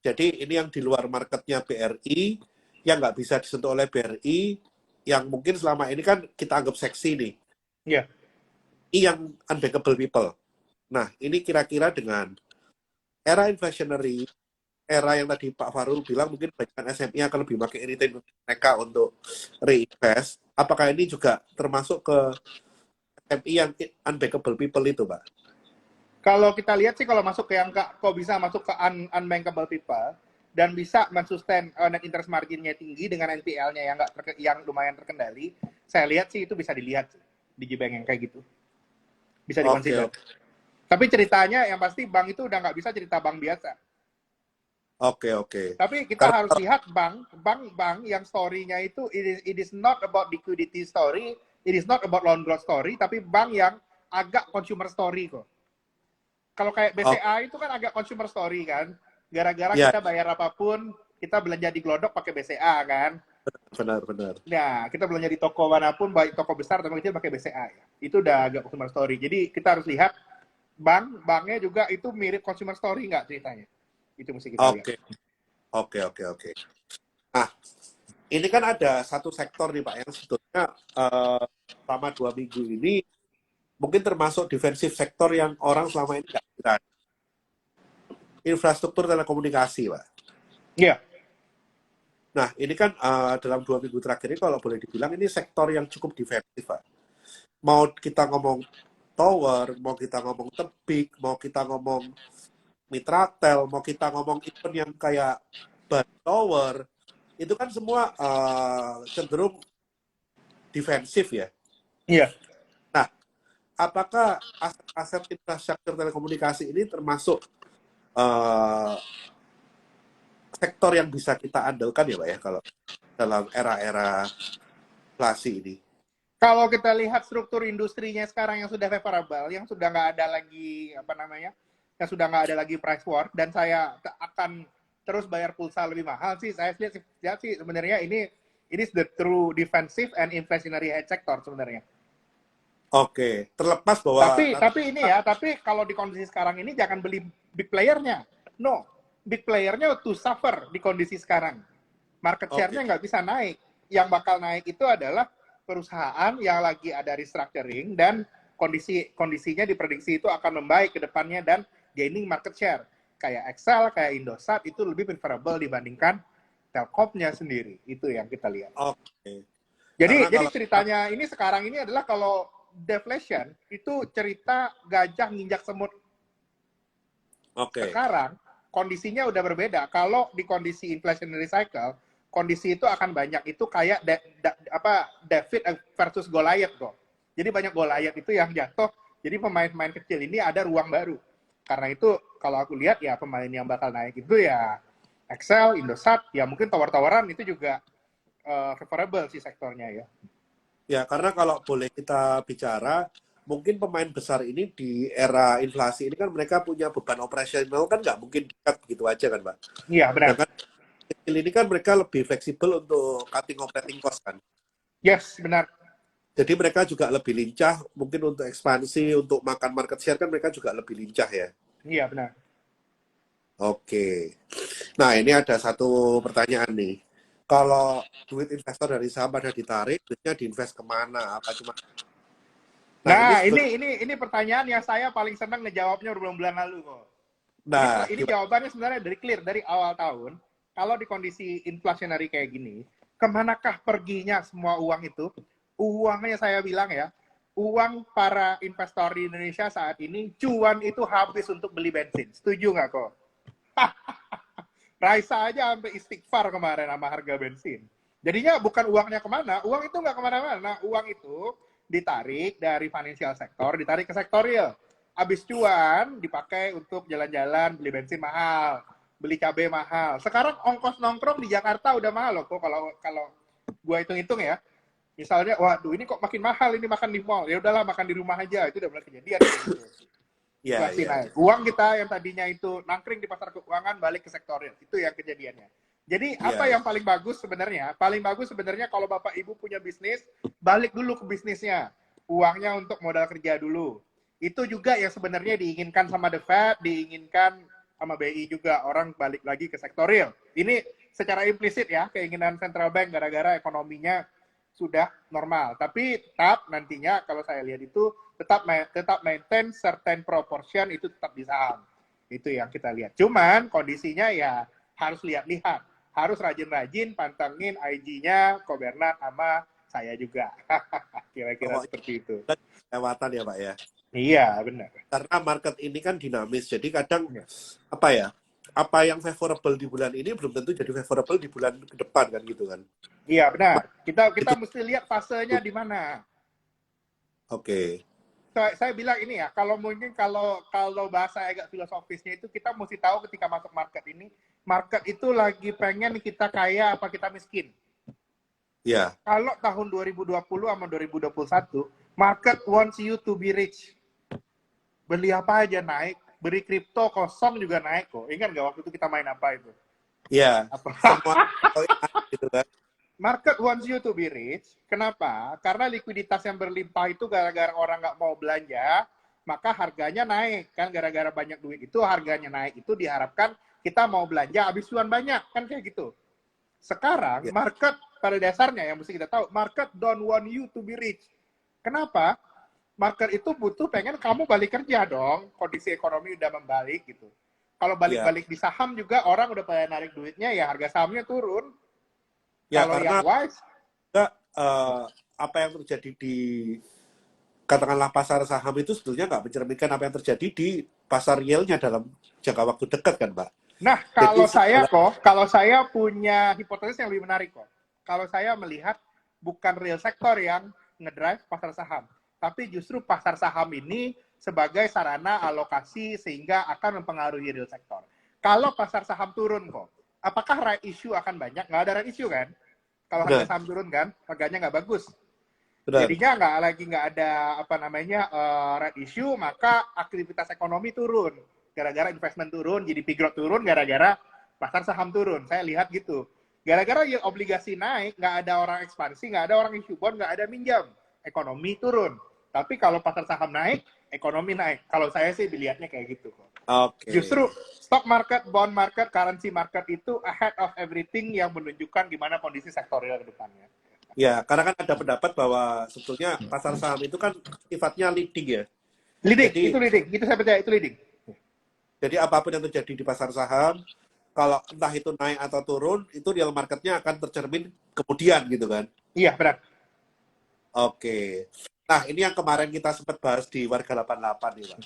Speaker 2: Jadi ini yang di luar marketnya BRI, yang nggak bisa disentuh oleh BRI, yang mungkin selama ini kan kita anggap seksi nih.
Speaker 1: Iya.
Speaker 2: Ini yang unbankable people. Nah, ini kira-kira dengan era inflationary, era yang tadi Pak Farul bilang mungkin banyak SME akan lebih pakai retain mereka untuk reinvest. Apakah ini juga termasuk ke SME yang unbankable people itu, Pak?
Speaker 1: Kalau kita lihat sih kalau masuk ke yang kok bisa masuk ke unbankable people dan bisa mensustain net interest marginnya tinggi dengan NPL-nya yang lumayan terkendali, saya lihat sih itu bisa dilihat sih, di Gbank yang kayak gitu. Bisa
Speaker 2: Oke,
Speaker 1: dikonsider.
Speaker 2: oke.
Speaker 1: Tapi ceritanya yang pasti bank itu udah nggak bisa cerita bank biasa.
Speaker 2: Oke, oke.
Speaker 1: Tapi kita
Speaker 2: Karena
Speaker 1: harus lihat bank yang story-nya itu it is not about liquidity story, it is not about loan growth story, tapi bank yang agak consumer story kok. Kalau kayak
Speaker 2: oh,
Speaker 1: BCA itu kan agak consumer story kan. Gara-gara
Speaker 2: ya
Speaker 1: kita bayar apapun, kita belanja di Glodok pakai BCA kan.
Speaker 2: benar-benar.
Speaker 1: Nah, kita belanja di toko manapun, baik toko besar atau kecil pakai BCA ya. Itu udah agak consumer story. Jadi kita harus lihat banknya juga itu mirip consumer story nggak ceritanya. Itu mesti kita lihat.
Speaker 2: Oke, oke, oke, oke. Nah, ini kan ada satu sektor nih Pak yang sebetulnya selama 2 minggu ini mungkin termasuk defensif sektor yang orang selama ini nggak kira. Infrastruktur telekomunikasi, Pak.
Speaker 1: Iya.
Speaker 2: Nah, ini kan dalam 2 minggu terakhir ini kalau boleh dibilang ini sektor yang cukup defensif, Pak. Mau kita ngomong tower, mau kita ngomong tebik, mau kita ngomong Mitratel, mau kita ngomong event yang kayak Band Tower, itu kan semua cenderung defensif ya.
Speaker 1: Iya.
Speaker 2: Nah, apakah aset-aset infrastruktur telekomunikasi ini termasuk eh, sektor yang bisa kita andalkan ya Pak ya kalau dalam era-era inflasi ini?
Speaker 1: Kalau kita lihat struktur industrinya sekarang yang sudah favorable, yang sudah nggak ada lagi apa namanya, yang sudah nggak ada lagi price war, dan saya akan terus bayar pulsa lebih mahal sih, saya lihat sih sebenarnya ini the true defensive and inflationary hedge sector sebenarnya.
Speaker 2: Oke, terlepas bahwa
Speaker 1: Tapi ini ya, tapi kalau di kondisi sekarang ini jangan beli big playernya. No, big playernya to suffer di kondisi sekarang. Market
Speaker 2: oke,
Speaker 1: share-nya nggak bisa naik. Yang bakal naik itu adalah perusahaan yang lagi ada restructuring dan kondisinya diprediksi itu akan membaik ke depannya dan gaining market share. Kayak Excel, kayak Indosat itu lebih preferable dibandingkan Telkomnya sendiri. Itu yang kita lihat.
Speaker 2: oke.
Speaker 1: Jadi
Speaker 2: Karena
Speaker 1: jadi
Speaker 2: kalau
Speaker 1: ceritanya ini sekarang ini adalah kalau deflation itu cerita gajah nginjak semut.
Speaker 2: oke,
Speaker 1: Sekarang kondisinya udah berbeda. Kalau di kondisi inflationary cycle, kondisi itu akan banyak itu kayak David versus Goliath kok. Jadi banyak Goliath itu yang jatuh. Jadi pemain-pemain kecil ini ada ruang baru. Karena itu kalau aku lihat ya pemain yang bakal naik itu ya Excel, Indosat, ya mungkin tawar-tawaran itu juga favorable sih sektornya ya.
Speaker 2: ya karena kalau boleh kita bicara, mungkin pemain besar ini di era inflasi ini kan mereka punya beban operasional kan nggak mungkin dekat begitu aja kan Pak.
Speaker 1: Iya benar.
Speaker 2: Sedangkan kecil ini kan mereka lebih fleksibel untuk cutting operating cost kan.
Speaker 1: Yes benar.
Speaker 2: Jadi mereka juga lebih lincah, mungkin untuk ekspansi, untuk makan market share kan mereka juga lebih lincah ya.
Speaker 1: Iya benar.
Speaker 2: Oke. Nah, ini ada satu pertanyaan nih. Kalau duit investor dari saham pada ditarik, duitnya diinvest kemana? Apa cuma? Nah, ini
Speaker 1: Nah,
Speaker 2: sebenarnya,
Speaker 1: ini pertanyaan yang saya paling senang ngejawabnya bulan-bulan lalu kok.
Speaker 2: nah,
Speaker 1: Ini
Speaker 2: gimana?
Speaker 1: jawabannya sebenarnya dari clear dari awal tahun. Kalau di kondisi inflationary kayak gini, kemanakah perginya semua uang itu? Uangnya saya bilang ya, uang para investor di Indonesia saat ini, cuan itu habis untuk beli bensin. Setuju nggak kok? Raisa aja sampai istighfar kemarin sama harga bensin. Jadinya bukan uangnya kemana, uang itu nggak kemana-mana. Uang itu ditarik dari financial sector, ditarik ke sektor real. Habis cuan dipakai untuk jalan-jalan, beli bensin mahal, beli cabai mahal. Sekarang ongkos nongkrong di Jakarta udah mahal loh kok kalau kalau gua hitung-hitung ya. Misalnya, waduh ini kok makin mahal ini makan di mall. Ya udahlah makan di rumah aja. Itu udah mulai kejadian kayak gitu.
Speaker 2: Ya,
Speaker 1: Inflasi
Speaker 2: ya, ya.
Speaker 1: naik. Uang kita yang tadinya itu nangkring di pasar keuangan balik ke sektor real. Itu yang kejadiannya. Jadi
Speaker 2: Ya,
Speaker 1: apa
Speaker 2: ya.
Speaker 1: yang paling bagus sebenarnya? Paling bagus sebenarnya kalau Bapak Ibu punya bisnis, balik dulu ke bisnisnya. Uangnya untuk modal kerja dulu. Itu juga yang sebenarnya diinginkan sama The Fed, diinginkan sama BI juga. Orang balik lagi ke sektor real. Ini secara implisit ya, keinginan central bank gara-gara ekonominya sudah normal. Tapi tetap nantinya kalau saya lihat itu tetap maintain certain proportion itu tetap di saham. Itu yang kita lihat. Cuman kondisinya ya harus lihat-lihat. Harus rajin-rajin pantengin IG-nya Ko Bernard sama saya juga. Kira-kira
Speaker 2: Pokoknya
Speaker 1: seperti itu.
Speaker 2: lewatan ya, Pak ya.
Speaker 1: Iya, benar.
Speaker 2: Karena market ini kan dinamis, jadi kadang
Speaker 1: Iya,
Speaker 2: apa ya? Apa yang favorable di bulan ini belum tentu jadi favorable di bulan ke depan kan gitu kan.
Speaker 1: iya benar. Kita
Speaker 2: Jadi,
Speaker 1: mesti lihat fasenya di mana.
Speaker 2: oke.
Speaker 1: Saya bilang ini ya, kalau mungkin kalau bahasa agak filosofisnya itu kita mesti tahu ketika masuk market ini, market itu lagi pengen kita kaya apa kita miskin.
Speaker 2: Ya,
Speaker 1: Kalau tahun 2020 sama 2021, market wants you to be rich. Beli apa aja naik, beli kripto kosong juga naik kok. Ingat nggak waktu itu kita main apa itu?
Speaker 2: ya,
Speaker 1: Apa?
Speaker 2: semua gitu kan.
Speaker 1: Market wants you to be rich. Kenapa? Karena likuiditas yang berlimpah itu gara-gara orang nggak mau belanja, maka harganya naik. Kan gara-gara banyak duit itu harganya naik. Itu diharapkan kita mau belanja habis cuan banyak. Kan kayak gitu. Sekarang
Speaker 2: Ya,
Speaker 1: market pada dasarnya yang mesti kita tahu, market don't want you to be rich. Kenapa? Market itu butuh pengen kamu balik kerja dong. Kondisi ekonomi udah membalik gitu. Kalau
Speaker 2: ya,
Speaker 1: balik-balik di saham juga orang udah pada narik duitnya ya harga sahamnya turun.
Speaker 2: ya
Speaker 1: Kalau
Speaker 2: karena
Speaker 1: yang wise
Speaker 2: juga, apa yang terjadi di katakanlah pasar saham itu sebetulnya nggak mencerminkan apa yang terjadi di pasar realnya dalam jangka waktu dekat kan, Pak.
Speaker 1: nah,
Speaker 2: Jadi segala
Speaker 1: kalau saya punya hipotesis yang lebih menarik kok. Kalau saya melihat bukan real sektor yang ngedrive pasar saham. Tapi justru pasar saham ini sebagai sarana alokasi sehingga akan mempengaruhi real sektor. Kalau pasar saham turun kok, apakah right issue akan banyak? Nggak ada right issue kan? Kalau harga saham turun kan, harganya nggak bagus.
Speaker 2: Benar.
Speaker 1: Jadinya nggak ada apa namanya right issue, maka aktivitas ekonomi turun. Gara-gara investment turun, GDP growth turun, gara-gara pasar saham turun. Saya lihat gitu. Gara-gara yield obligasi naik, nggak ada orang ekspansi, nggak ada orang issue bond, nggak ada minjam. Ekonomi turun. Tapi kalau pasar saham naik, ekonomi naik. Kalau saya sih dilihatnya kayak gitu kok.
Speaker 2: Oke.
Speaker 1: Justru stock market, bond market, currency market itu ahead of everything yang menunjukkan gimana kondisi sektorial ke depannya.
Speaker 2: Ya, karena kan ada pendapat bahwa sebetulnya pasar saham itu kan sifatnya leading ya.
Speaker 1: Leading,
Speaker 2: Jadi,
Speaker 1: itu leading. Itu saya percaya, itu leading.
Speaker 2: jadi apapun yang terjadi di pasar saham, kalau entah itu naik atau turun, itu real marketnya akan tercermin kemudian gitu kan.
Speaker 1: Iya, benar.
Speaker 2: Oke. Nah, ini yang kemarin kita sempat bahas di Warga 88 nih, Pak.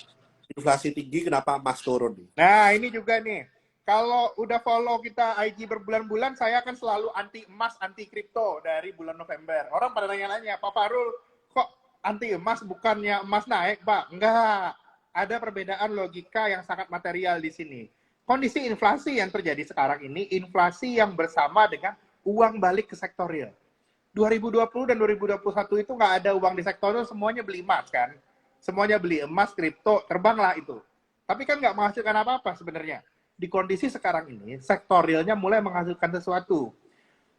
Speaker 2: Inflasi tinggi, kenapa emas turun nih?
Speaker 1: Nah, ini juga nih. Kalau udah follow kita IG berbulan-bulan, saya akan selalu anti emas, anti kripto dari bulan November. Orang pada nanya-nanya, Pak Farul, kok anti emas bukannya emas naik, Pak? Enggak. Ada perbedaan logika yang sangat material di sini. Kondisi inflasi yang terjadi sekarang ini, inflasi yang bersama dengan uang balik ke sektor real. 2020 dan 2021 itu nggak ada uang di sektor, semuanya beli emas kan. Semuanya beli emas, kripto, terbanglah itu. Tapi kan nggak menghasilkan apa-apa sebenarnya. Di kondisi sekarang ini, sektor realnya mulai menghasilkan sesuatu.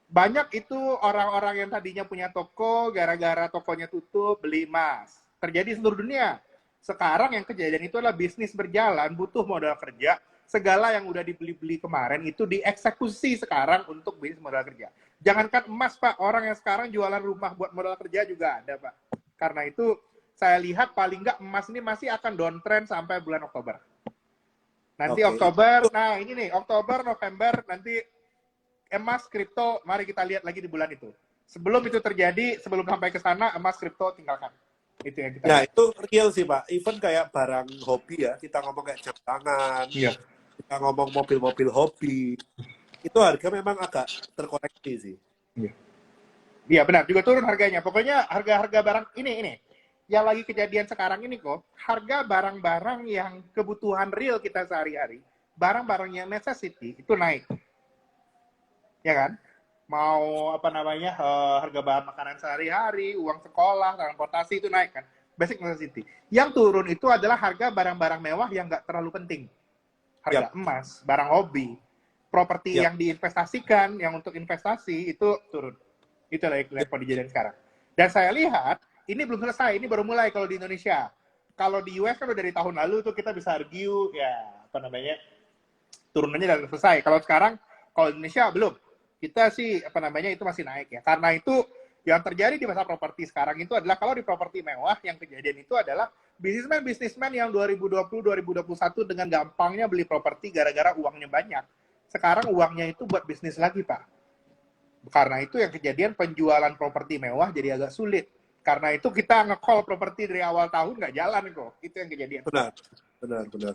Speaker 1: Banyak itu orang-orang yang tadinya punya toko, gara-gara tokonya tutup, beli emas. Terjadi seluruh dunia. Sekarang yang kejadian itu adalah bisnis berjalan, butuh modal kerja, segala yang udah dibeli-beli kemarin itu dieksekusi sekarang untuk bisnis modal kerja. Jangankan emas, Pak, orang yang sekarang jualan rumah buat modal kerja juga ada, Pak. Karena itu, saya lihat paling nggak emas ini masih akan downtrend sampai bulan Oktober. Nanti
Speaker 2: Oke.
Speaker 1: Oktober, nah ini nih, Oktober, November, nanti emas, kripto, mari kita lihat lagi di bulan itu. Sebelum itu terjadi, sebelum sampai ke sana, emas, kripto tinggalkan. Itu yang kita
Speaker 2: Ya,
Speaker 1: lihat.
Speaker 2: itu real sih, Pak. Even kayak barang hobi ya, kita ngomong kayak jam tangan,
Speaker 1: Iya.
Speaker 2: kita ngomong mobil-mobil hobi, itu harga memang agak terkoreksi sih.
Speaker 1: Iya. Iya benar, juga turun harganya. Pokoknya harga-harga barang ini yang lagi kejadian sekarang ini kok, harga barang-barang yang kebutuhan real kita sehari-hari, barang-barang yang necessity itu naik. Ya kan? Mau apa namanya, harga bahan makanan sehari-hari, uang sekolah, transportasi itu naik kan. Basic necessity. Yang turun itu adalah harga barang-barang mewah yang nggak terlalu penting. Harga
Speaker 2: Yap,
Speaker 1: emas, barang hobi, properti
Speaker 2: yap.
Speaker 1: yang diinvestasikan, yang untuk investasi itu turun. Itu level kejadian sekarang. Dan saya lihat ini belum selesai, ini baru mulai kalau di Indonesia. Kalau di US kan udah dari tahun lalu tuh kita bisa argue ya apa namanya turunannya udah selesai. Kalau sekarang kalau di Indonesia belum. Kita sih apa namanya itu masih naik ya. Karena itu yang terjadi di masa properti sekarang itu adalah kalau di properti mewah yang kejadian itu adalah bisnismen yang 2020-2021 dengan gampangnya beli properti gara-gara uangnya banyak. Sekarang uangnya itu buat bisnis lagi, Pak. Karena itu yang kejadian penjualan properti mewah jadi agak sulit. Karena itu kita nge-call properti dari awal tahun nggak jalan kok. Itu yang kejadian.
Speaker 2: Benar, benar, benar.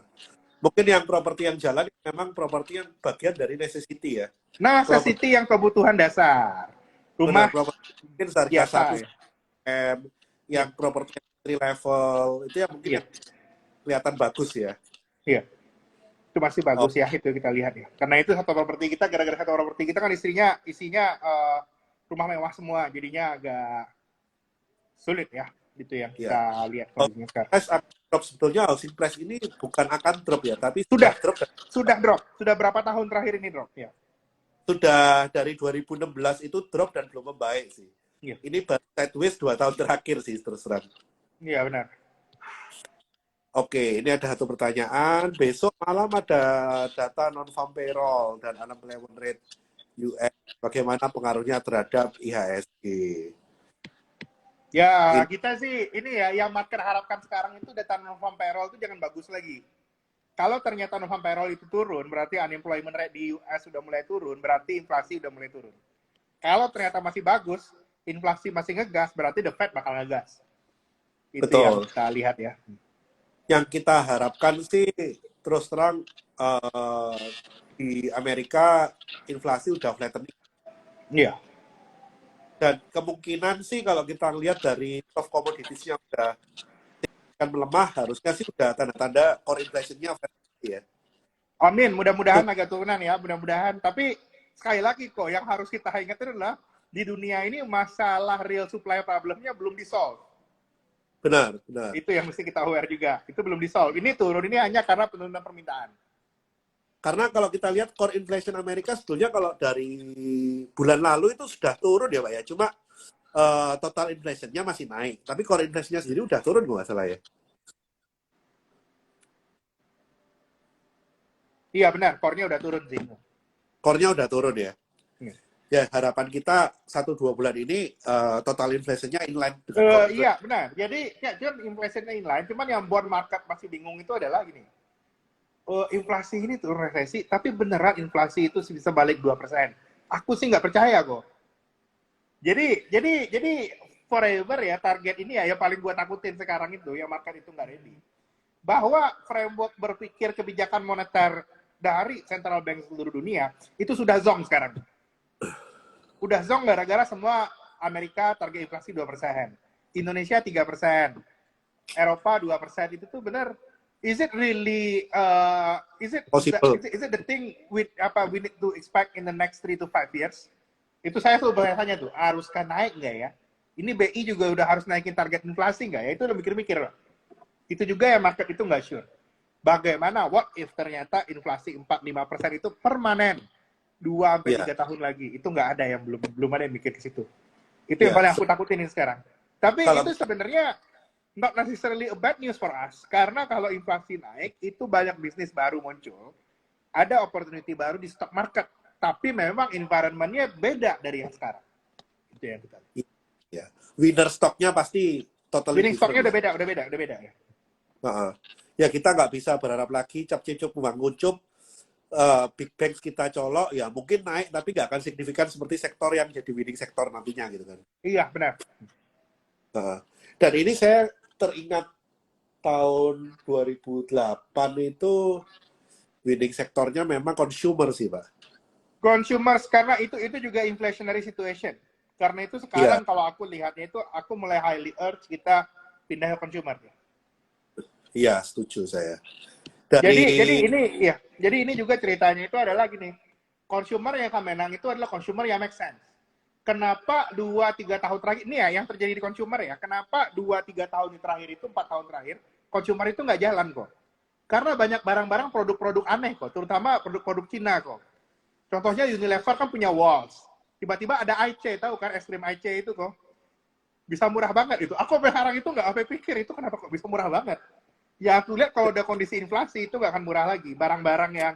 Speaker 2: Mungkin yang properti yang jalan memang properti yang bagian dari necessity ya.
Speaker 1: Necessity yang kebutuhan dasar.
Speaker 2: Benar,
Speaker 1: Rumah
Speaker 2: properti mungkin harga
Speaker 1: biasa
Speaker 2: 1
Speaker 1: ya.
Speaker 2: M, yang properti entry level, itu yang mungkin
Speaker 1: Iya.
Speaker 2: yang kelihatan bagus ya.
Speaker 1: Iya. Itu masih
Speaker 2: Oh,
Speaker 1: bagus ya, itu kita lihat ya. Karena itu satu properti kita, gara-gara satu properti kita kan isinya rumah mewah semua, jadinya agak sulit ya, gitu yang
Speaker 2: iya.
Speaker 1: kita lihat
Speaker 2: Oh,
Speaker 1: kondisinya sekarang.
Speaker 2: price akan drop sebetulnya housing price ini bukan akan drop ya, tapi
Speaker 1: Sudah,
Speaker 2: sudah drop.
Speaker 1: sudah drop. Sudah berapa tahun terakhir ini drop? Ya.
Speaker 2: Sudah dari 2016 itu drop dan belum membaik sih.
Speaker 1: Iya.
Speaker 2: Ini baru sideways 2 tahun terakhir sih terus terang.
Speaker 1: Iya benar.
Speaker 2: Oke, ini ada satu pertanyaan. Besok malam ada data non-farm payroll dan unemployment rate US. Bagaimana pengaruhnya terhadap IHSG?
Speaker 1: Ya,
Speaker 2: Ini,
Speaker 1: kita sih ini ya yang market harapkan sekarang itu data non-farm payroll itu jangan bagus lagi. Kalau ternyata non-farm payroll itu turun, berarti unemployment rate di US sudah mulai turun, berarti inflasi sudah mulai turun. Kalau ternyata masih bagus, inflasi masih ngegas, berarti the Fed bakal ngegas. Itu yang
Speaker 2: betul.
Speaker 1: kita lihat ya.
Speaker 2: Yang kita harapkan sih terus terang di Amerika inflasi udah flattening.
Speaker 1: Iya.
Speaker 2: Dan kemungkinan sih kalau kita lihat dari soft commodities yang udah akan melemah, harusnya sih udah tanda-tanda core inflation-nya ya.
Speaker 1: Amin, mudah-mudahan agak turunan ya, mudah-mudahan. Tapi sekali lagi kok, yang harus kita ingat adalah di dunia ini masalah real supply problemnya belum di-solve.
Speaker 2: Benar, benar.
Speaker 1: Itu yang mesti kita aware juga. Itu belum di-solve. Ini turun ini hanya karena penurunan permintaan.
Speaker 2: Karena kalau kita lihat core inflation Amerika sebetulnya kalau dari bulan lalu itu sudah turun ya Pak ya. Cuma total inflation-nya masih naik. Tapi core inflation-nya sendiri udah turun nggak salah ya.
Speaker 1: Iya benar, core-nya udah turun sih.
Speaker 2: Core-nya udah turun ya.
Speaker 1: Iya.
Speaker 2: Ya harapan kita 1-2 bulan ini total inflation-nya inline dengan core
Speaker 1: Iya benar. Jadi ya, inflation-nya inline. Cuman yang buat market masih bingung itu adalah gini. Inflasi ini turun resesi, tapi beneran inflasi itu bisa balik 2%. Aku sih nggak percaya kok. Jadi forever ya target ini ya yang paling gua takutin sekarang itu yang market itu nggak ready. Bahwa framework berpikir kebijakan moneter dari central bank seluruh dunia itu sudah zonk sekarang. Udah zonk gara-gara semua Amerika target inflasi 2%, Indonesia 3%, Eropa 2%. Itu tuh bener. Is it really
Speaker 2: possible.
Speaker 1: is it the thing with we need to expect in the next 3 to 5 years? Itu saya tuh bertanya tuh, haruskah naik nggak ya? Ini BI juga udah harus naikin target inflasi nggak ya? Itu udah mikir-mikir loh. Itu juga ya market itu nggak sure. Bagaimana, what if ternyata inflasi 4-5% itu permanen 2-3 tahun lagi? Itu nggak ada yang belum ada yang mikir ke situ. Itu yang paling aku takutin ini sekarang. Tapi itu sebenarnya not necessarily a bad news for us. Karena kalau inflasi naik, itu banyak bisnis baru muncul. Ada opportunity baru di stock market. Tapi memang environment-nya beda dari yang sekarang. Itu yang kita lihat.
Speaker 2: Ya. Winner stock-nya pasti totally
Speaker 1: winning stock-nya udah beda ya.
Speaker 2: Ya kita nggak bisa berharap lagi cap-cicuk membangun cup, big banks kita colok, ya mungkin naik, tapi nggak akan signifikan seperti sektor yang jadi winning sektor nantinya gitu kan.
Speaker 1: Iya, benar.
Speaker 2: Dan ini saya teringat tahun 2008 itu winning sektornya memang consumer sih Pak.
Speaker 1: Consumers, karena itu juga inflationary situation. Karena itu sekarang kalau aku lihatnya itu, aku mulai highly urge kita pindah ke consumer.
Speaker 2: Iya, setuju saya.
Speaker 1: Jadi ini juga ceritanya itu adalah gini, consumer yang akan menang itu adalah consumer yang make sense. Kenapa 2-3 tahun terakhir, ini ya yang terjadi di consumer ya, kenapa 2-3 tahun terakhir itu, 4 tahun terakhir, consumer itu nggak jalan kok. Karena banyak barang-barang produk-produk aneh kok, terutama produk-produk Cina kok. Contohnya Unilever kan punya Walls. Tiba-tiba ada IC, tahu kan es krim IC itu kok. Bisa murah banget itu. Aku sekarang itu nggak pikir itu kenapa kok bisa murah banget. Ya aku lihat kalau udah kondisi inflasi itu nggak akan murah lagi. Barang-barang yang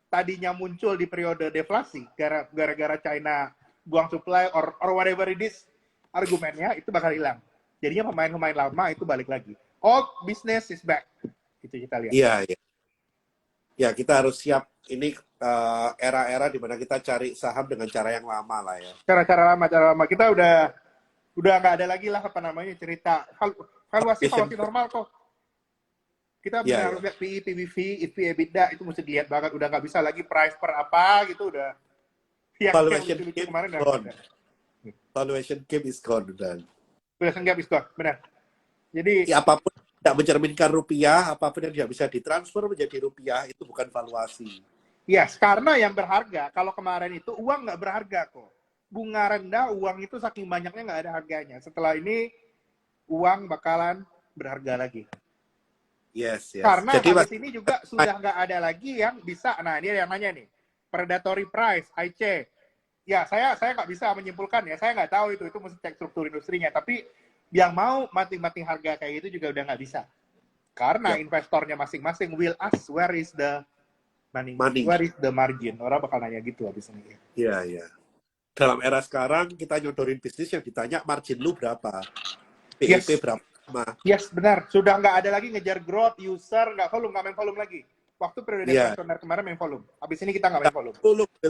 Speaker 1: tadinya muncul di periode deflasi gara-gara China buang supply or whatever it is, argumennya itu bakal hilang. Jadinya pemain-pemain lama itu balik lagi. All business is back. Itu kita lihat.
Speaker 2: Iya, iya. Ya, kita harus siap. Ini era-era di mana kita cari saham dengan cara yang lama lah ya.
Speaker 1: Cara lama. Kita udah nggak ada lagi lah apa namanya cerita valuasi normal kok. Kita harus lihat PE, PBV, EBITDA itu mesti dilihat banget. Udah nggak bisa lagi price per apa gitu udah.
Speaker 2: Valuation game kemarin gone. Valuation game is gone dan.
Speaker 1: Valuation gap is gone, benar. Jadi
Speaker 2: apapun tidak mencerminkan rupiah, apapun yang tidak bisa ditransfer menjadi rupiah itu bukan valuasi.
Speaker 1: Yes, karena yang berharga, kalau kemarin itu uang nggak berharga kok. Bunga rendah, uang itu saking banyaknya nggak ada harganya. Setelah ini, uang bakalan berharga lagi.
Speaker 2: Yes.
Speaker 1: Karena habis ini juga sudah nggak ada lagi yang bisa, nah ini yang nanya nih, predatory price, IC. Ya, saya nggak bisa menyimpulkan ya, saya nggak tahu itu mesti cek struktur industrinya. Tapi yang mau mati-mati harga kayak gitu juga udah nggak bisa. Karena investornya masing-masing will ask where is the money. Where is the margin? Orang bakal nanya gitu habis ini.
Speaker 2: Iya. Dalam era sekarang kita nyodorin bisnis yang ditanya margin lu berapa, PEP berapa.
Speaker 1: Yes, benar. Sudah nggak ada lagi ngejar growth, user, nggak main volume lagi. Waktu periode deflationary kemarin main volume. Habis ini kita nggak main volume.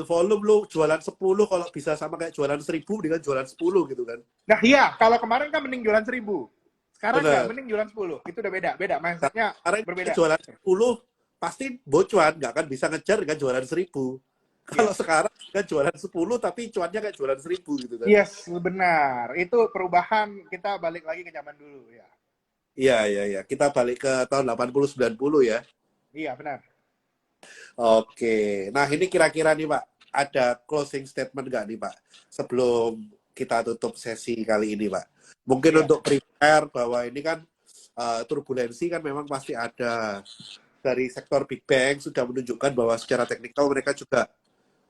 Speaker 2: Volume lu jualan 10 kalau bisa sama kayak jualan 1000 dengan jualan 10 gitu kan.
Speaker 1: Nah iya, kalau kemarin kan mending jualan 1000. Sekarang nggak, mending jualan 10. Itu udah beda. Mindsetnya berbeda.
Speaker 2: Jualan 10 pasti bocuan, nggak akan bisa ngejar dengan jualan 1000. Kalau
Speaker 1: Iya.
Speaker 2: sekarang kan jualan 10 tapi cuannya kayak jualan 1000 gitu kan.
Speaker 1: Yes, benar. Itu perubahan, kita balik lagi ke zaman dulu ya.
Speaker 2: Iya, iya, iya. Kita balik ke tahun 80 90 ya.
Speaker 1: Iya, benar.
Speaker 2: Oke. Nah, ini kira-kira nih, Pak, ada closing statement nggak nih, Pak? Sebelum kita tutup sesi kali ini, Pak. Mungkin
Speaker 1: Iya.
Speaker 2: untuk prepare bahwa ini kan turbulensi kan memang pasti ada. Dari sektor Big Bang sudah menunjukkan bahwa secara teknikal mereka juga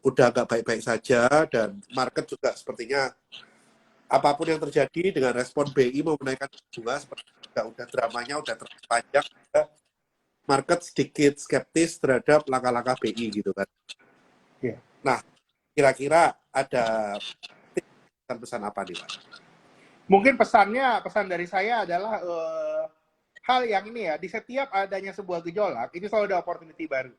Speaker 2: udah nggak baik-baik saja, dan market juga sepertinya apapun yang terjadi dengan respon BI mau menaikkan bunga seperti udah dramanya udah terpanjang, market sedikit skeptis terhadap langkah-langkah BI gitu kan.
Speaker 1: Iya.
Speaker 2: Nah, kira-kira ada pesan-pesan apa nih, Pak?
Speaker 1: Mungkin pesan dari saya adalah hal yang ini ya, di setiap adanya sebuah gejolak, itu selalu ada opportunity baru.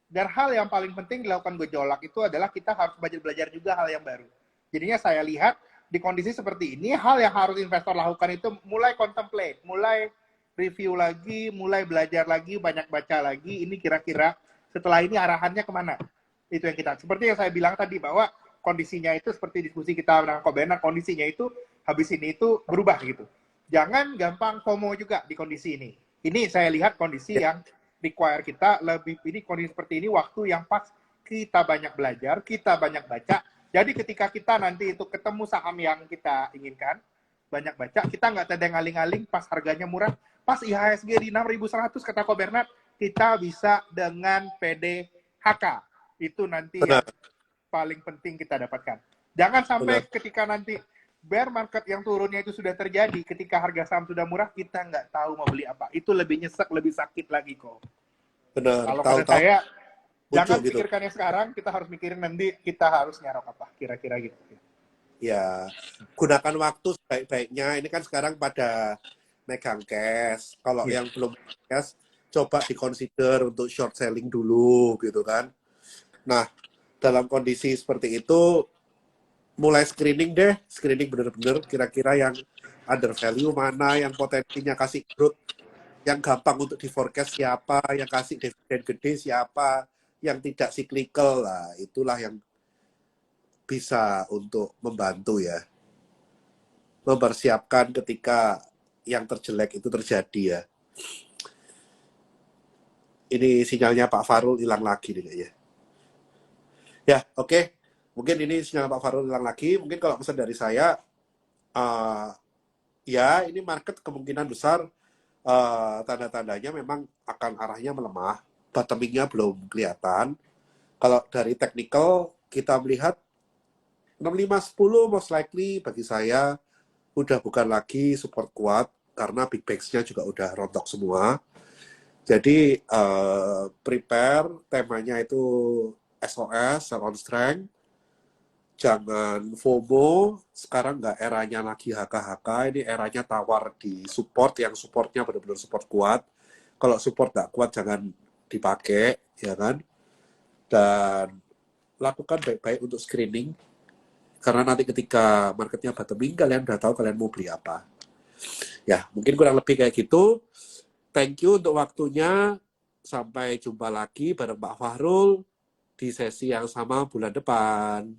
Speaker 1: Dan hal yang paling penting dilakukan gejolak itu adalah kita harus belajar juga hal yang baru. Jadinya saya lihat di kondisi seperti ini, hal yang harus investor lakukan itu mulai contemplate, mulai review lagi, mulai belajar lagi, banyak baca lagi, ini kira-kira setelah ini arahannya kemana. Itu yang kita, seperti yang saya bilang tadi, bahwa kondisinya itu seperti diskusi kita dengan Ko Bernard, kondisinya itu habis ini itu berubah gitu. Jangan gampang FOMO juga di kondisi ini. Ini saya lihat kondisi yang require kita lebih, ini kondisi seperti ini waktu yang pas kita banyak belajar, kita banyak baca. Jadi ketika kita nanti itu ketemu saham yang kita inginkan, banyak baca, kita nggak tedeng aling-aling pas harganya murah, pas IHSG di 6.100 kata Ko Bernard, kita bisa dengan PDHK. Itu nanti yang
Speaker 2: Benar,
Speaker 1: paling penting kita dapatkan. Jangan sampai
Speaker 2: benar,
Speaker 1: ketika nanti bear market yang turunnya itu sudah terjadi, ketika harga saham sudah murah, kita nggak tahu mau beli apa. Itu lebih nyesek, lebih sakit lagi kok.
Speaker 2: benar.
Speaker 1: Kalau kata
Speaker 2: Tahu-tahu
Speaker 1: saya,
Speaker 2: muncul
Speaker 1: jangan
Speaker 2: gitu.
Speaker 1: pikirkannya sekarang, kita harus mikirin nanti kita harus nyarok apa, kira-kira gitu.
Speaker 2: Ya, gunakan waktu sebaik-baiknya. Ini kan sekarang pada megang cash. Kalau
Speaker 1: Iya.
Speaker 2: yang belum cash, coba dikonsider untuk short selling dulu, gitu kan. Nah, dalam kondisi seperti itu, mulai screening deh. Screening bener-bener kira-kira yang under value mana, yang potensinya kasih growth, yang gampang untuk di forecast siapa, yang kasih dividen gede siapa, yang tidak cyclical lah. Itulah yang bisa untuk membantu ya, mempersiapkan ketika yang terjelek itu terjadi ya. Ini sinyalnya Pak Farul hilang lagi nih kayaknya. Ya, oke. Mungkin ini sinyal Pak Farul hilang lagi. Mungkin kalau pesan dari saya, ya ini market kemungkinan besar tanda-tandanya memang akan arahnya melemah. Bottoming-nya belum kelihatan. Kalau dari technical, kita melihat 6510 most likely bagi saya udah bukan lagi support kuat, karena big banks-nya juga udah rontok semua. Jadi prepare, temanya itu SOS, sell on strength. Jangan FOMO, sekarang nggak eranya lagi HK-HK, ini eranya tawar di support, yang supportnya benar-benar support kuat. Kalau support nggak kuat jangan dipakai, ya kan? Dan lakukan baik-baik untuk screening, karena nanti ketika marketnya bottoming, kalian udah tahu kalian mau beli apa. Ya, mungkin kurang lebih kayak gitu. Thank you untuk waktunya. Sampai jumpa lagi bareng Pak Fahrul di sesi yang sama bulan depan.